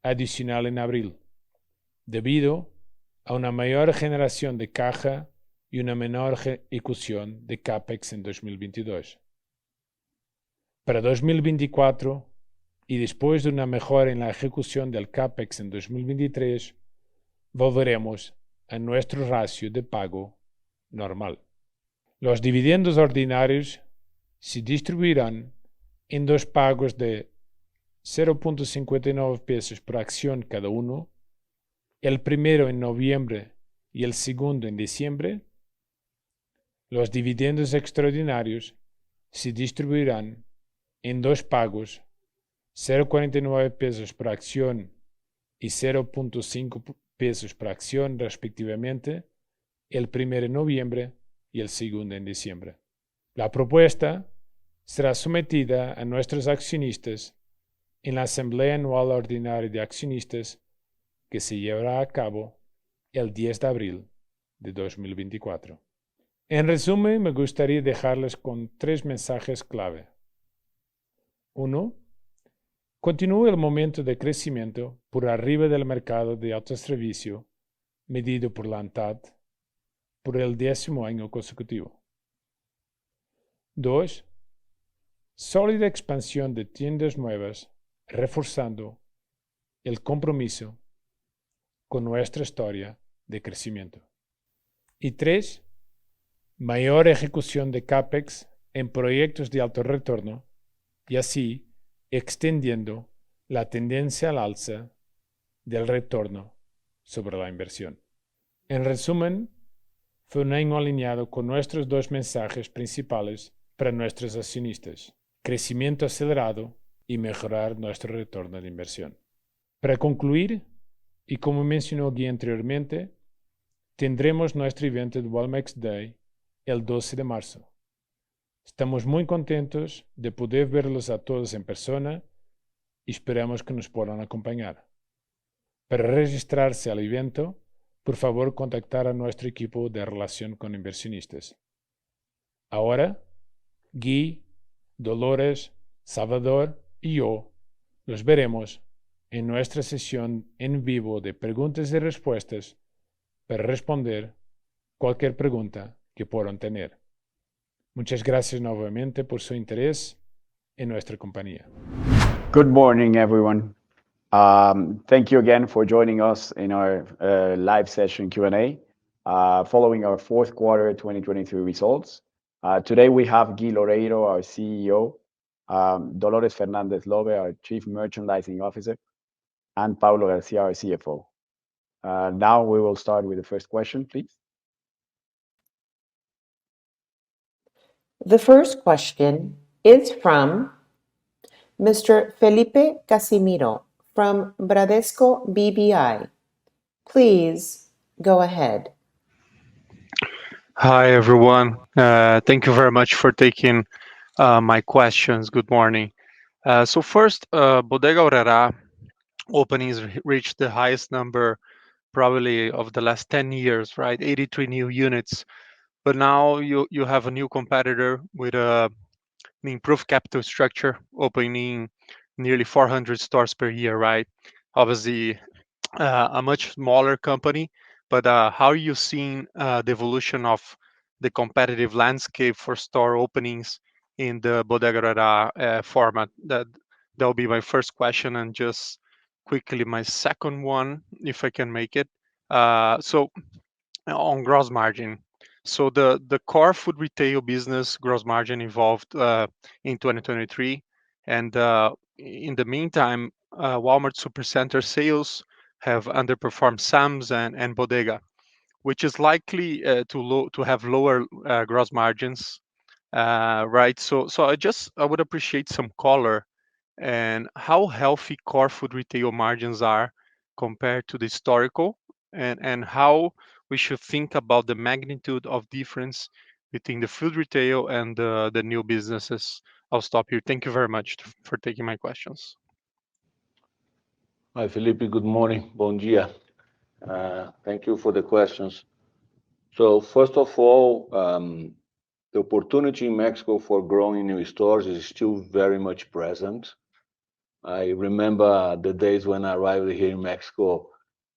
Speaker 4: adicional en abril, debido a una mayor generación de caja y una menor ejecución de Capex en 2022. Para 2024, y después de una mejora en la ejecución del Capex en 2023, volveremos a nuestro ratio de pago normal. Los dividendos ordinarios se distribuirán en dos pagos de 0.59 pesos por acción cada uno, el primero en noviembre y el segundo en diciembre. Los dividendos extraordinarios se distribuirán en dos pagos, 0.49 pesos por acción y 0.5 pesos por acción respectivamente, el primero en noviembre y el segundo en diciembre. La propuesta será sometida a nuestros accionistas en la Asamblea Anual Ordinaria de Accionistas que se llevará a cabo el 10 de abril de 2024. En resumen, me gustaría dejarles con 3 mensajes clave. 1. Continúa el momento de crecimiento por arriba del mercado de autoservicio, medido por la ANTAD, por el 10º año consecutivo. 2. Sólida expansión de tiendas nuevas, reforzando el compromiso con nuestra historia de crecimiento. Y 3. Mayor ejecución de Capex en proyectos de alto retorno y así extendiendo la tendencia al alza del retorno sobre la inversión. En resumen, fue un año alineado con nuestros dos mensajes principales para nuestros accionistas: crecimiento acelerado y mejorar nuestro retorno de inversión. Para concluir, y como mencionó Guy anteriormente, tendremos nuestro evento de Walmex Day el 12 de marzo. Estamos muy contentos de poder verlos a todos en persona y esperamos que nos puedan acompañar. Para registrarse al evento, por favor contactar a nuestro equipo de relación con inversionistas. Ahora, Guy, Dolores, Salvador y yo los veremos en nuestra sesión en vivo de preguntas y respuestas para responder cualquier pregunta que puedan tener. Muchas gracias nuevamente por su interés en nuestra compañía.
Speaker 1: Good morning, everyone. Thank you again for joining us in our live session Q&A following our fourth quarter 2023 results. Today we have Guy Loreiro, our CEO, Dolores Fernandez Lobe, our Chief Merchandising Officer, and Paulo Garcia, our CFO. Now we will start with the first question, please.
Speaker 5: The first question is from Mr. Felipe Casimiro from Bradesco BBI. Please go ahead.
Speaker 6: Hi, everyone. Thank you very much for taking my questions. Good morning. So first, Bodega Aurrerá openings reached the highest number probably of the last 10 years, right? 83 new units. But now you have a new competitor with an improved capital structure, opening nearly 400 stores per year, right? Obviously, a much smaller company, but how are you seeing the evolution of the competitive landscape for store openings in the Bodega Aurrerá format? That'll be my first question, and just quickly my second one, if I can make it. So on gross margin. So the core food retail business gross margin evolved in 2023, and in the meantime, Walmart Supercenter sales have underperformed Sam's and Bodega, which is likely to have lower gross margins, right? So I would appreciate some color and how healthy core food retail margins are compared to the historical, and how we should think about the magnitude of difference between the food retail and the new businesses. I'll stop here. Thank you very much for taking my questions.
Speaker 2: Hi, Felipe. Good morning. Bom dia. Thank you for the questions. So first of all, the opportunity in Mexico for growing new stores is still very much present. I remember the days when I arrived here in Mexico,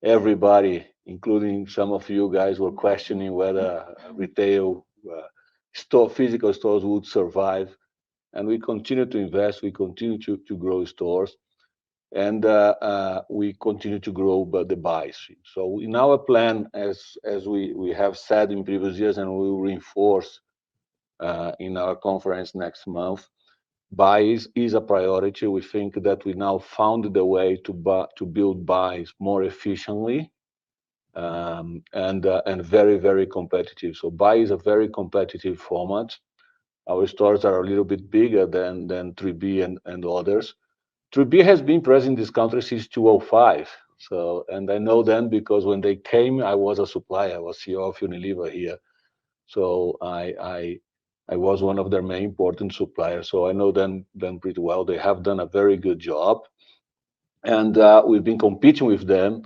Speaker 2: everybody, including some of you guys, were questioning whether retail physical stores would survive. And we continue to invest, we continue to grow stores, and we continue to grow the buys. So in our plan, as we have said in previous years, and we will reinforce in our conference next month, buys is a priority. We think that we now found the way to build buys more efficiently and very, very competitive. So buy is a very competitive format. Our stores are a little bit bigger than 3B and others. 3B has been present in this country since 2005. So, and I know them because when they came, I was a supplier. I was CEO of Unilever here. So I was one of their main important suppliers. So I know them pretty well. They have done a very good job. And we've been competing with them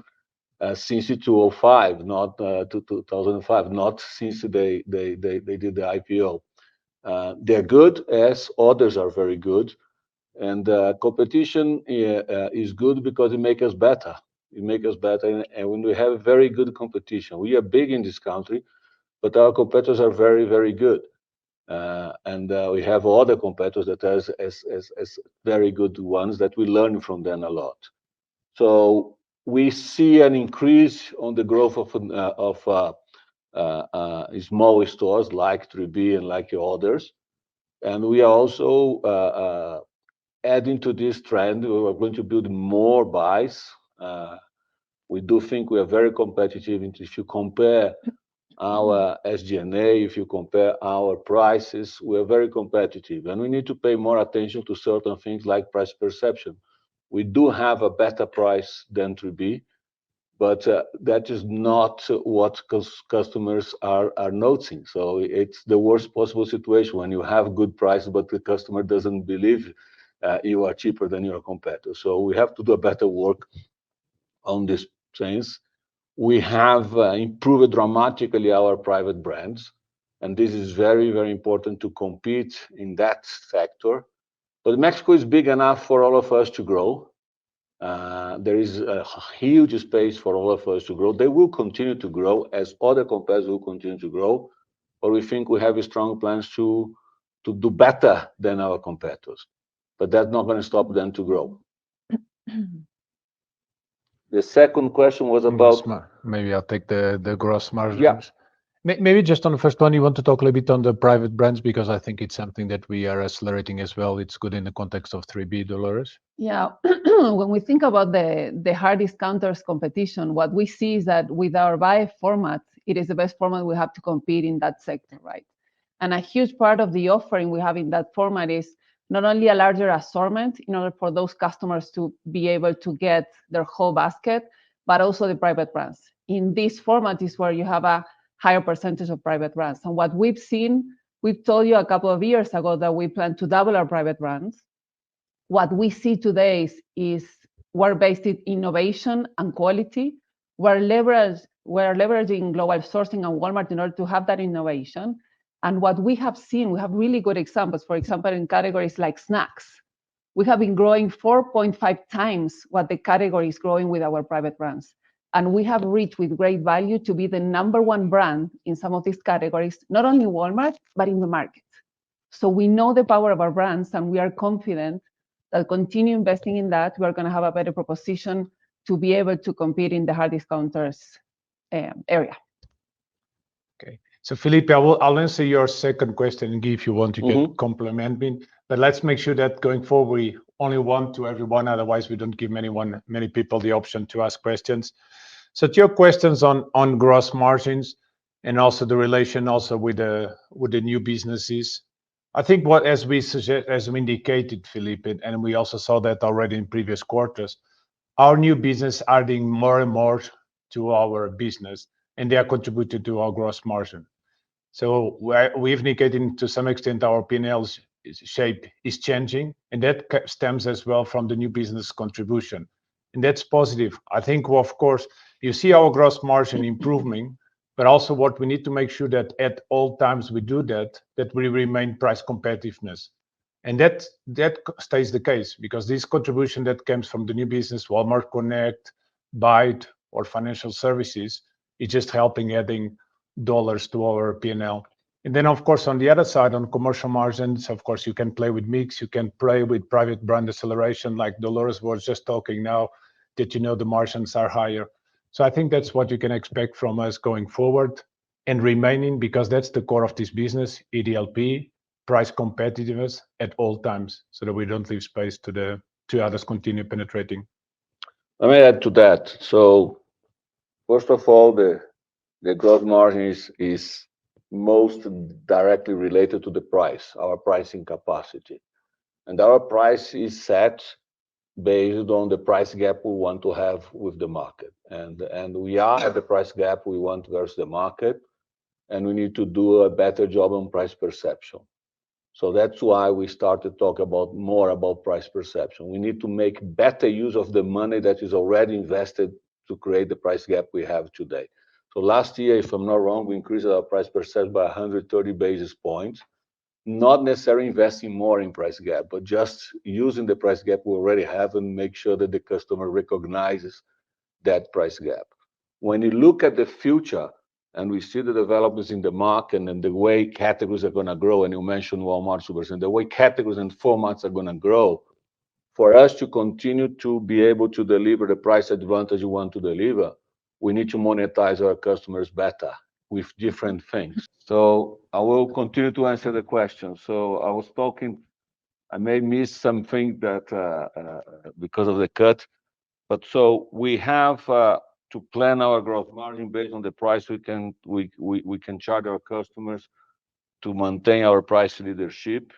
Speaker 2: since 2005, not 2005, not since they did the IPO. They're good, as others are very good.
Speaker 7: And competition is good because it makes us better. It makes us better, and when we have very good competition, we are big in this country, but our competitors are very, very good. And we have other competitors that are as very good ones that we learn from them a lot. So we see an increase on the growth of small stores like 3B and like others. And we are also adding to this trend. We are going to build more buys. We do think we are very competitive. If you compare our SG&A, if you compare our prices, we are very competitive. And we need to pay more attention to certain things like price perception. We do have a better price than 3B, but that is not what customers are noticing. So it's the worst possible situation when you have good price, but the customer doesn't believe you are cheaper than your competitor. So we have to do a better work on these things. We have improved dramatically our private brands, and this is very, very important to compete in that sector. But Mexico is big enough for all of us to grow. There is a huge space for all of us to grow. They will continue to grow as other competitors will continue to grow, but we think we have strong plans to do better than our competitors. But that's not going to stop them to grow. The second question was about...
Speaker 8: Maybe I'll take the gross margins.
Speaker 7: Yeah.
Speaker 8: Maybe just on the first one, you want to talk a little bit on the private brands, because I think it's something that we are accelerating as well. It's good in the context of 3B, Dolores.
Speaker 9: Yeah, when we think about the hard discounters competition, what we see is that with our buy format, it is the best format we have to compete in that sector, right? And a huge part of the offering we have in that format is not only a larger assortment in order for those customers to be able to get their whole basket, but also the private brands. In this format is where you have a higher percentage of private brands. And what we've seen, we've told you a couple of years ago that we plan to double our private brands. What we see today is we're based in innovation and quality. We're leveraging global sourcing and Walmart in order to have that innovation. And what we have seen, we have really good examples. For example, in categories like snacks, we have been growing 4.5 times what the category is growing with our private brands. And we have reached with great value to be the #1 brand in some of these categories, not only Walmart, but in the market. So we know the power of our brands, and we are confident that continue investing in that, we're going to have a better proposition to be able to compete in the hard discounters area.
Speaker 4: Okay. So Felipe, I'll answer your second question, and if you want, you can complement me. But let's make sure that going forward, we only one to everyone. Otherwise, we don't give many people the option to ask questions. So to your questions on gross margins and also the relation also with the new businesses, I think what, as we indicated, Felipe, and we also saw that already in previous quarters, our new business adding more and more to our business, and they are contributing to our gross margin. So we've indicated to some extent our P&L's shape is changing, and that stems as well from the new business contribution. And that's positive. I think, of course, you see our gross margin improving, but also what we need to make sure that at all times we do that we remain price competitiveness. And that stays the case, because this contribution that comes from the new business, Walmart Connect, Byte, or financial services, is just helping adding dollars to our P&L. And then, of course, on the other side, on commercial margins, of course, you can play with mix, you can play with private brand acceleration, like Dolores was just talking now, that the margins are higher. So I think that's what you can expect from us going forward and remaining, because that's the core of this business, EDLP, price competitiveness at all times, so that we don't leave space to others continue penetrating.
Speaker 7: Let me add to that. So first of all, the gross margin is most directly related to the price, our pricing capacity. And our price is set based on the price gap we want to have with the market. And we are at the price gap we want versus the market, and we need to do a better job on price perception. So that's why we started talking more about price perception. We need to make better use of the money that is already invested to create the price gap we have today. So last year, if I'm not wrong, we increased our price perception by 130 basis points. not necessarily investing more in price gap, but just using the price gap we already have and make sure that the customer recognizes that price gap. When you look at the future and we see the developments in the market and the way categories are going to grow, and you mentioned Walmart Supercenter, the way categories and formats are going to grow, for us to continue to be able to deliver the price advantage we want to deliver, we need to monetize our customers better with different things. So I will continue to answer the question. So I was talking, I may miss something that because of the cut, but so we have to plan our growth margin based on the price we can charge our customers to maintain our price leadership.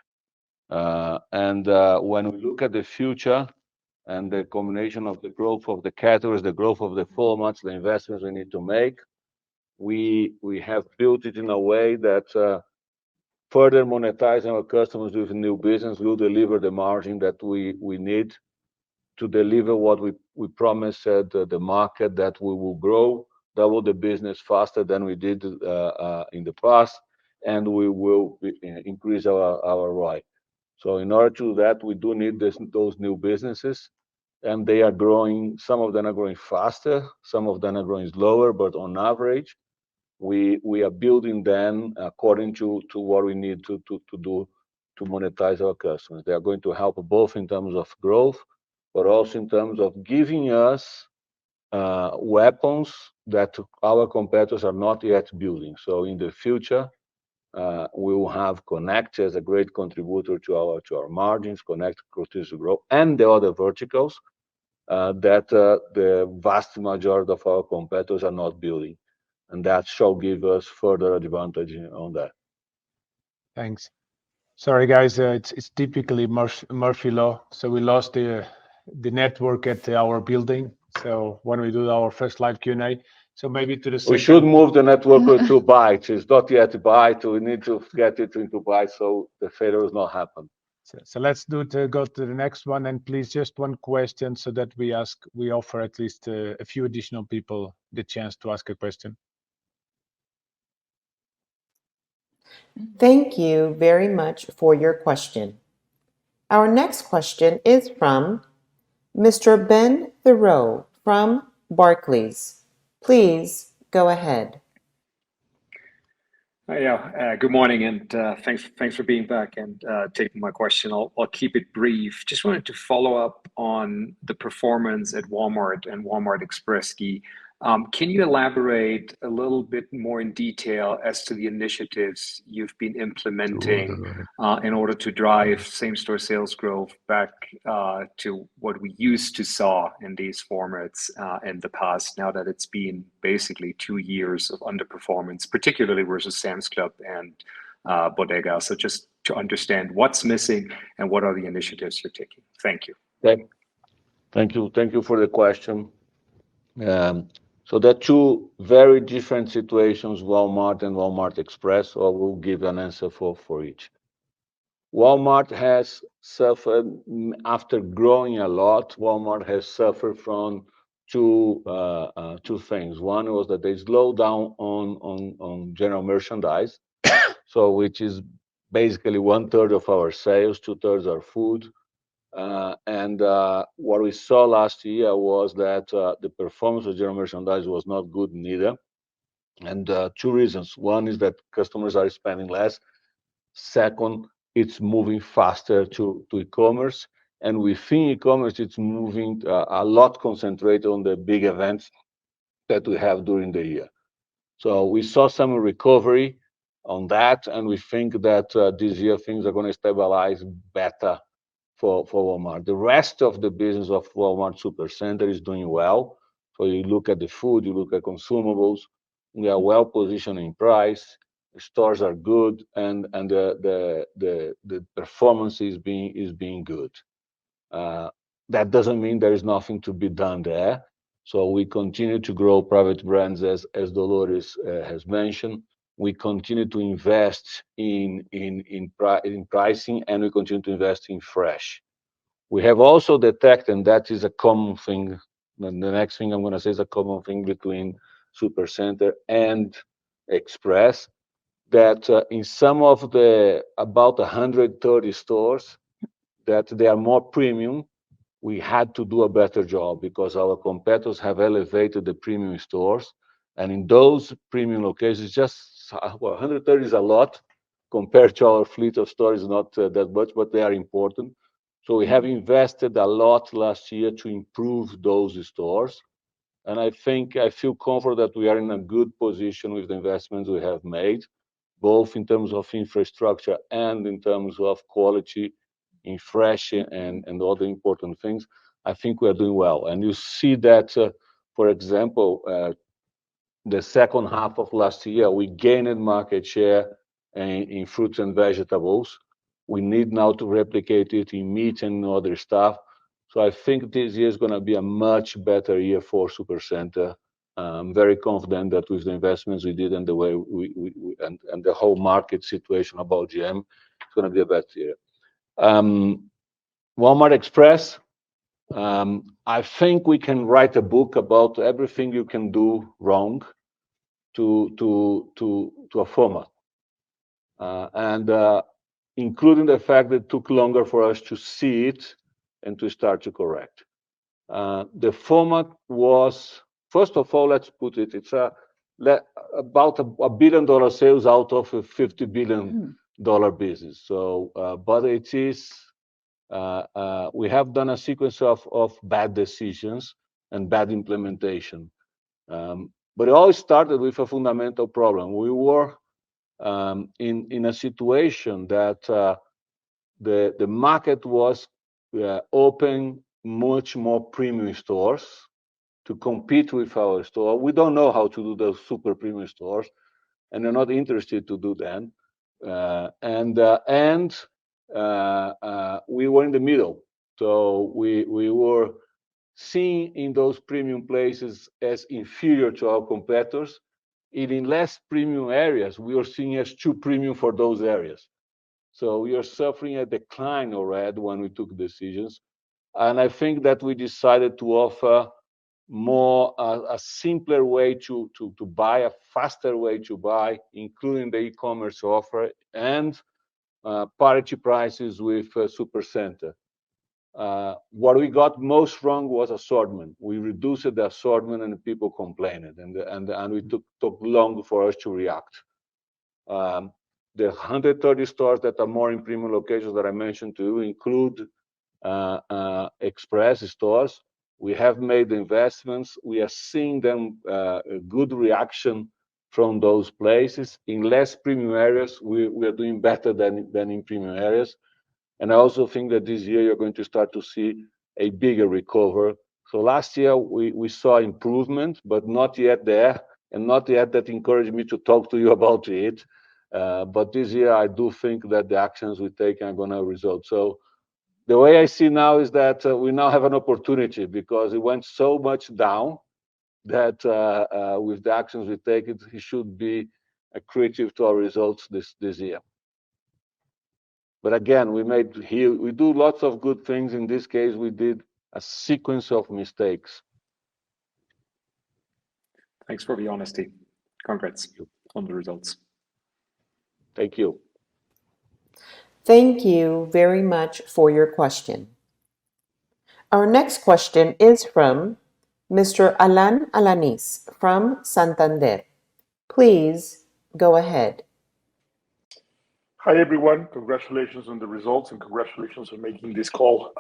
Speaker 7: And when we look at the future and the combination of the growth of the categories, the growth of the formats, the investments we need to make, we have built it in a way that further monetizing our customers with new business will deliver the margin that we need to deliver what we promised the market, that we will grow, double the business faster than we did in the past, and we will increase our ROI. So in order to do that, we do need those new businesses, and they are growing. Some of them are growing faster, some of them are growing slower, but on average, we are building them according to what we need to do to monetize our customers. They are going to help both in terms of growth, but also in terms of giving us weapons that our competitors are not yet building. So in the future, we will have Connect as a great contributor to our margins. Connect continues to grow, and the other verticals that the vast majority of our competitors are not building, and that shall give us further advantage on that.
Speaker 8: Thanks. Sorry, guys, it's typically Murphy law. So we lost the network at our building. So when we do our first live Q&A, so maybe to the second...
Speaker 7: We should move the network to byte. It's not yet byte. We need to get it into byte so the failure does not happen.
Speaker 8: So let's go to the next one, and please just one question so that we offer at least a few additional people the chance to ask a question.
Speaker 5: Thank you very much for your question. Our next question is from Mr. Ben Thoreau from Barclays. Please go ahead.
Speaker 10: Good morning, and thanks for being back and taking my question. I'll keep it brief. Just wanted to follow up on the performance at Walmart and Walmart Express. Can you elaborate a little bit more in detail as to the initiatives you've been implementing in order to drive same-store sales growth back to what we used to saw in these formats in the past, now that it's been basically 2 years of underperformance, particularly versus Sam's Club and Bodega? So just to understand what's missing and what are the initiatives you're taking. Thank you.
Speaker 7: Thank you for the question. So there are two very different situations, Walmart and Walmart Express, so I will give an answer for each. Walmart has suffered, after growing a lot, Walmart has suffered from two things. One was that they slowed down on general merchandise, so which is basically 1/3 of our sales, 2/3 are food. And what we saw last year was that the performance of general merchandise was not good neither. And two reasons. One is that customers are spending less. Second, it's moving faster to e-commerce. And within e-commerce, it's moving a lot concentrated on the big events that we have during the year. So we saw some recovery on that, and we think that this year things are going to stabilize better for Walmart. The rest of the business of Walmart Supercenter is doing well. So you look at the food, you look at consumables, we are well positioned in price, the stores are good, and the performance is being good. That doesn't mean there is nothing to be done there. So we continue to grow private brands, as Dolores has mentioned. We continue to invest in pricing, and we continue to invest in fresh. We have also detected, and that is a common thing, and the next thing I'm going to say is a common thing between Supercenter and Express, that in some of the about 130 stores that they are more premium, we had to do a better job because our competitors have elevated the premium stores. And in those premium locations, just 130 is a lot compared to our fleet of stores, not that much, but they are important. So we have invested a lot last year to improve those stores. And I feel confident that we are in a good position with the investments we have made, both in terms of infrastructure and in terms of quality in fresh and other important things. I think we are doing well. And you see that, for example, the second half of last year, we gained market share in fruits and vegetables. We need now to replicate it in meat and other stuff. So I think this year is going to be a much better year for Supercenter. I'm very confident that with the investments we did and the way and the whole market situation about GM, it's going to be a better year. Walmart Express, I think we can write a book about everything you can do wrong to a format, and including the fact that it took longer for us to see it and to start to correct. The format was, first of all, let's put it, it's about $1 billion sales out of a $50 billion business. So, but it is, we have done a sequence of bad decisions and bad implementation. But it all started with a fundamental problem. We were in a situation that the market was open much more premium stores to compete with our store. We don't know how to do those super premium stores, and they're not interested to do them. We were in the middle. So we were seen in those premium places as inferior to our competitors. In less premium areas, we are seen as too premium for those areas. So we are suffering a decline already when we took decisions. And I think that we decided to offer more a simpler way to buy, a faster way to buy, including the e-commerce offer and parity prices with Supercenter. What we got most wrong was assortment. We reduced the assortment and people complained, and we took long for us to react. The 130 stores that are more in premium locations that I mentioned to you include express stores. We have made investments. We are seeing them a good reaction from those places. In less premium areas, we are doing better than in premium areas. And I also think that this year you're going to start to see a bigger recovery. So last year we saw improvement, but not yet there, and not yet that encouraged me to talk to you about it. But this year I do think that the actions we take are going to result. So the way I see now is that we now have an opportunity because it went so much down that with the actions we take, it should be accretive to our results this year. But again, we do lots of good things. In this case, we did a sequence of mistakes.
Speaker 10: Thanks for the honesty. Congrats on the results.
Speaker 7: Thank you.
Speaker 5: Thank you very much for your question. Our next question is from Mr. Alan Alanis from Santander. Please go ahead.
Speaker 11: Hi, everyone. Congratulations on the results and congratulations on making this call.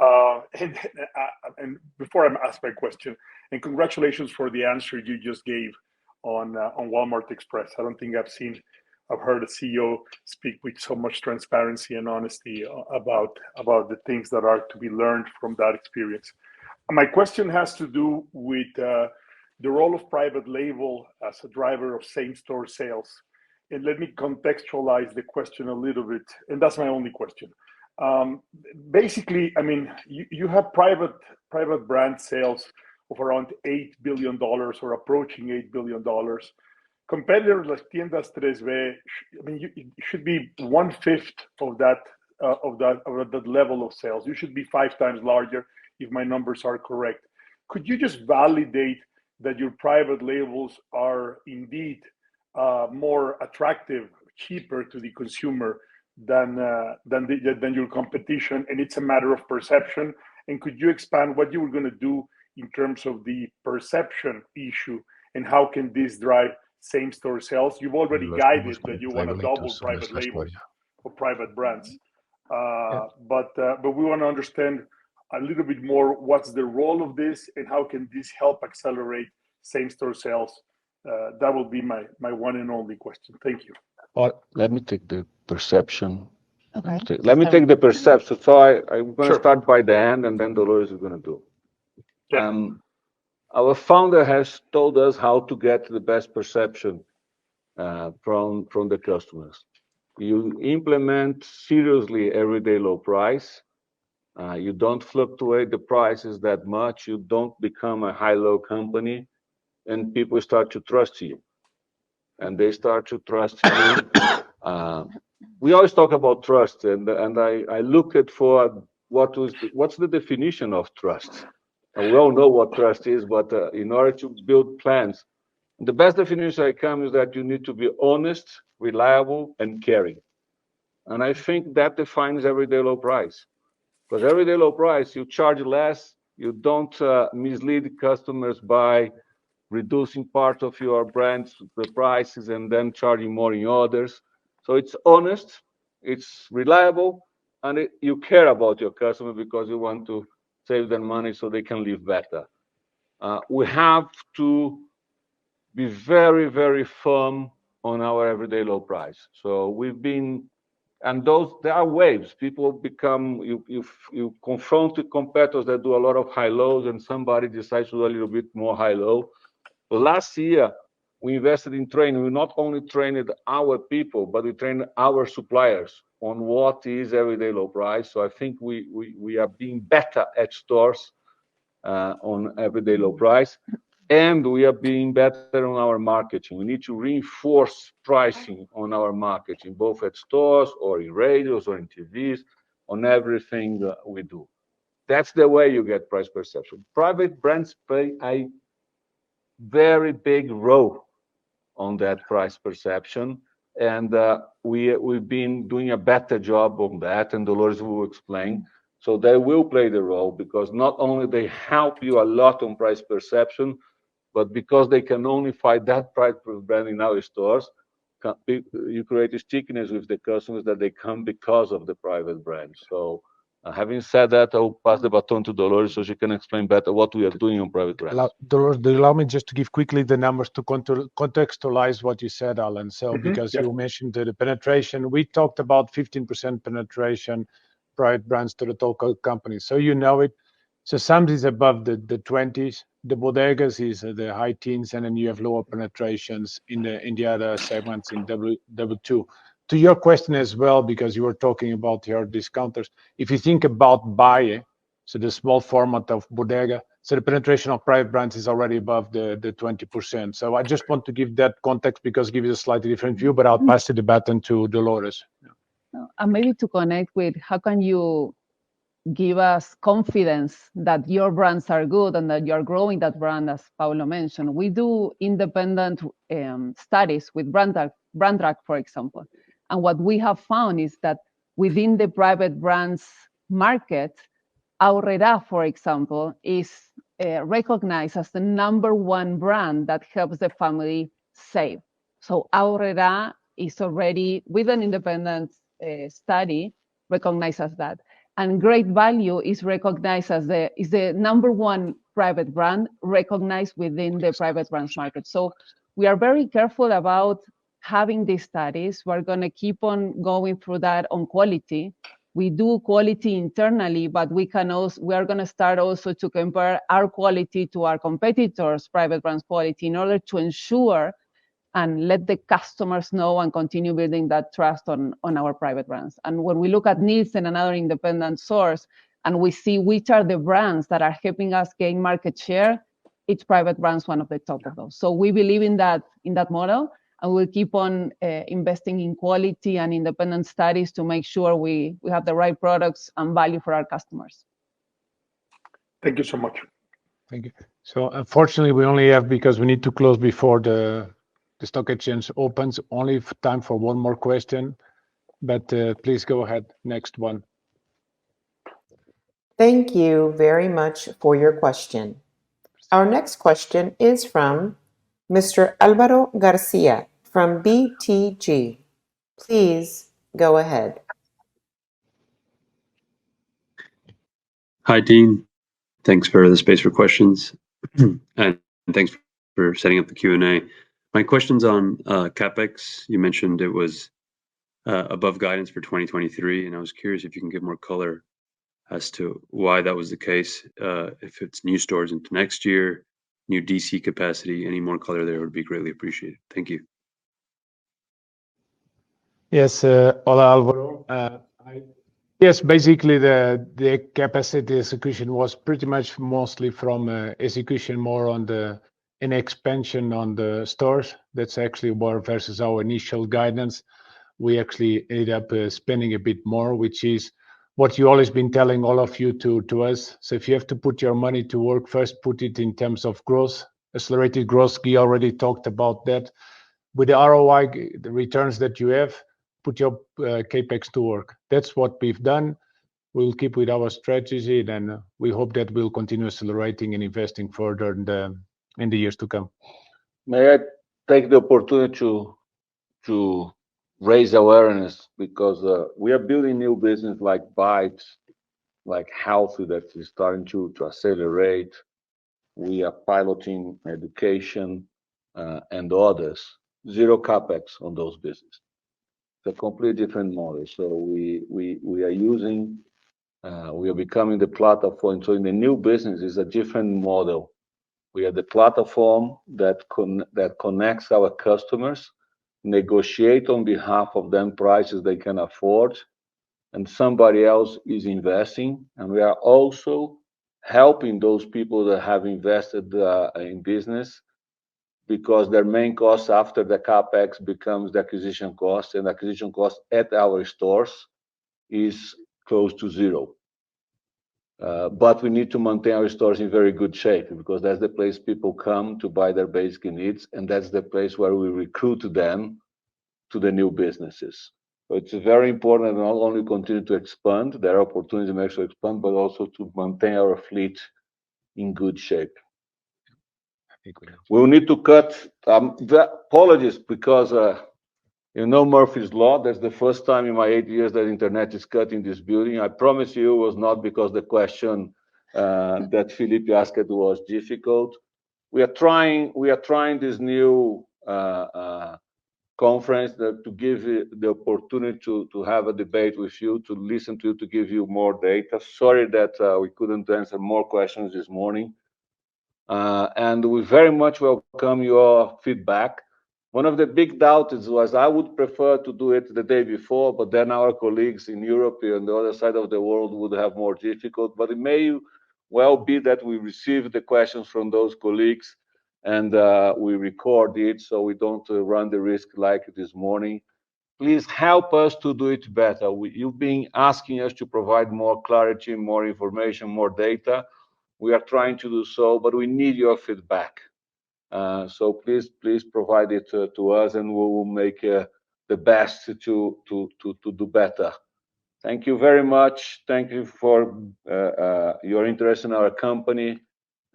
Speaker 11: And before I ask my question, and congratulations for the answer you just gave on Walmart Express. I don't think I've heard a CEO speak with so much transparency and honesty about the things that are to be learned from that experience. My question has to do with the role of private label as a driver of same-store sales. And let me contextualize the question a little bit, and that's my only question. Basically, I mean, you have private brand sales of around $8 billion or approaching $8 billion. Competitors like Tiendas 3B, I mean, it should be 1/5 of that level of sales. You should be 5 times larger if my numbers are correct. Could you just validate that your private labels are indeed more attractive cheaper to the consumer than your competition, and it's a matter of perception. And could you expand what you were going to do in terms of the perception issue, and how can this drive same-store sales? You've already guided that you want to double private labels or private brands, but we want to understand a little bit more what's the role of this and how can this help accelerate same-store sales. That will be my one and only question. Thank you.
Speaker 7: Let me take the perception.
Speaker 9: Okay.
Speaker 7: Let me take the perception. So I'm going to start by the end, and then Dolores is going to do.
Speaker 11: Yeah.
Speaker 7: Our founder has told us how to get the best perception from the customers. You implement seriously everyday low price. You don't fluctuate the prices that much. You don't become a high-low company, and people start to trust you. And they start to trust you. We always talk about trust, and I look at for what's the definition of trust. And we all know what trust is, but in order to build plans, the best definition I come is that you need to be honest, reliable, and caring. And I think that defines everyday low price. Because everyday low price, you charge less, you don't mislead customers by reducing part of your brand's the prices and then charging more in others. So it's honest, it's reliable, and you care about your customer because you want to save them money so they can live better. We have to be very, very firm on our everyday low price. So we've been, and there are waves. People become, you confront the competitors that do a lot of high lows, and somebody decides to do a little bit more high low. Last year, we invested in training. We not only trained our people, but we trained our suppliers on what is everyday low price. So I think we are being better at stores on everyday low price, and we are being better on our marketing. We need to reinforce pricing on our marketing, both at stores or in radios or in TVs, on everything we do. That's the way you get price perception. Private brands play a very big role on that price perception, and we've been doing a better job on that, and Dolores will explain. So they will play the role because not only they help you a lot on price perception, but because they can only find that price brand in our stores, you create a stickiness with the customers that they come because of the private brand. So having said that, I'll pass the baton to Dolores so she can explain better what we are doing on private brands.
Speaker 8: Dolores, do you allow me just to give quickly the numbers to contextualize what you said, Alan? So because you mentioned the penetration, we talked about 15% penetration private brands to the total company. So you know it. So Sam's is above the 20s, the bodegas is the high teens, and then you have lower penetrations in the other segments in W2. To your question as well, because you were talking about your discounters, if you think about Baye, so the small format of bodega, so the penetration of private brands is already above the 20%. So I just want to give that context because it gives a slightly different view, but I'll pass the baton to Dolores.
Speaker 9: And maybe to connect with how can you give us confidence that your brands are good and that you're growing that brand, as Paulo mentioned. We do independent studies with BrandTrack, for example. And what we have found is that within the private brands market, Aurrera, for example, is recognized as the #1 brand that helps the family save. So Aurrera is already, with an independent study, recognized as that. And Great Value is recognized as the #1 private brand recognized within the private brands market. So we are very careful about having these studies. We're going to keep on going through that on quality. We do quality internally, but we are going to start also to compare our quality to our competitors' private brands quality in order to ensure and let the customers know and continue building that trust on our private brands. And when we look at Nielsen, another independent source, and we see which are the brands that are helping us gain market share, it's private brands one of the top of those. So we believe in that model, and we'll keep on investing in quality and independent studies to make sure we have the right products and value for our customers.
Speaker 11: Thank you so much.
Speaker 8: Thank you. So unfortunately, we only have, because we need to close before the the stock exchange opens. Only time for one more question, but please go ahead. Next one.
Speaker 5: Thank you very much for your question. Our next question is from Mr. Alvaro Garcia from BTG. Please go ahead.
Speaker 12: Hi, Dean. Thanks for the space for questions, and thanks for setting up the Q&A. My question's on Capex. You mentioned it was above guidance for 2023, and I was curious if you can give more color as to why that was the case, if it's new stores into next year, new DC capacity, any more color there would be greatly appreciated. Thank you.
Speaker 8: Yes, hola Alvaro. Yes, basically the capacity execution was pretty much mostly from execution more on an expansion on the stores. That's actually more versus our initial guidance. We actually ended up spending a bit more, which is what you always been telling all of you to us. So if you have to put your money to work, first put it in terms of growth, accelerated growth. Guy already talked about that. With the ROI, the returns that you have, put your Capex to work. That's what we've done. We'll keep with our strategy, and we hope that we'll continue accelerating and investing further in the years to come.
Speaker 7: May I take the opportunity to raise awareness, because we are building new business like Bites, like Healthy, that is starting to accelerate. We are piloting education and others. Zero Capex on those businesses. It's a completely different model. So we are using, we are becoming the platform. So in the new business is a different model. We are the platform that connects our customers, negotiate on behalf of them prices they can afford, and somebody else is investing. And we are also helping those people that have invested in business, because their main cost after the Capex becomes the acquisition cost, and acquisition cost at our stores is close to zero. But we need to maintain our stores in very good shape, because that's the place people come to buy their basic needs, and that's the place where we recruit them to the new businesses. So it's very important not only continue to expand, there are opportunities to actually expand, but also to maintain our fleet in good shape. We'll need to cut. Apologies, because you know Murphy's Law. That's the first time in my 8 years that internet is cut in this building. I promise you it was not because the question that Felipe asked was difficult. We are trying this new conference to give you the opportunity to have a debate with you, to listen to you, to give you more data. Sorry that we couldn't answer more questions this morning. And we very much welcome your feedback. One of the big doubts was I would prefer to do it the day before, but then our colleagues in Europe and the other side of the world would have more difficult. But it may well be that we receive the questions from those colleagues and we record it, so we don't run the risk like this morning. Please help us to do it better. You've been asking us to provide more clarity, more information, more data. We are trying to do so, but we need your feedback. So please provide it to us, and we will make the best to do better. Thank you very much. Thank you for your interest in our company,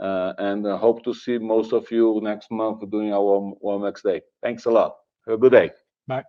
Speaker 7: and I hope to see most of you next month during our Walmex Day. Thanks a lot. Have a good day.
Speaker 8: Bye.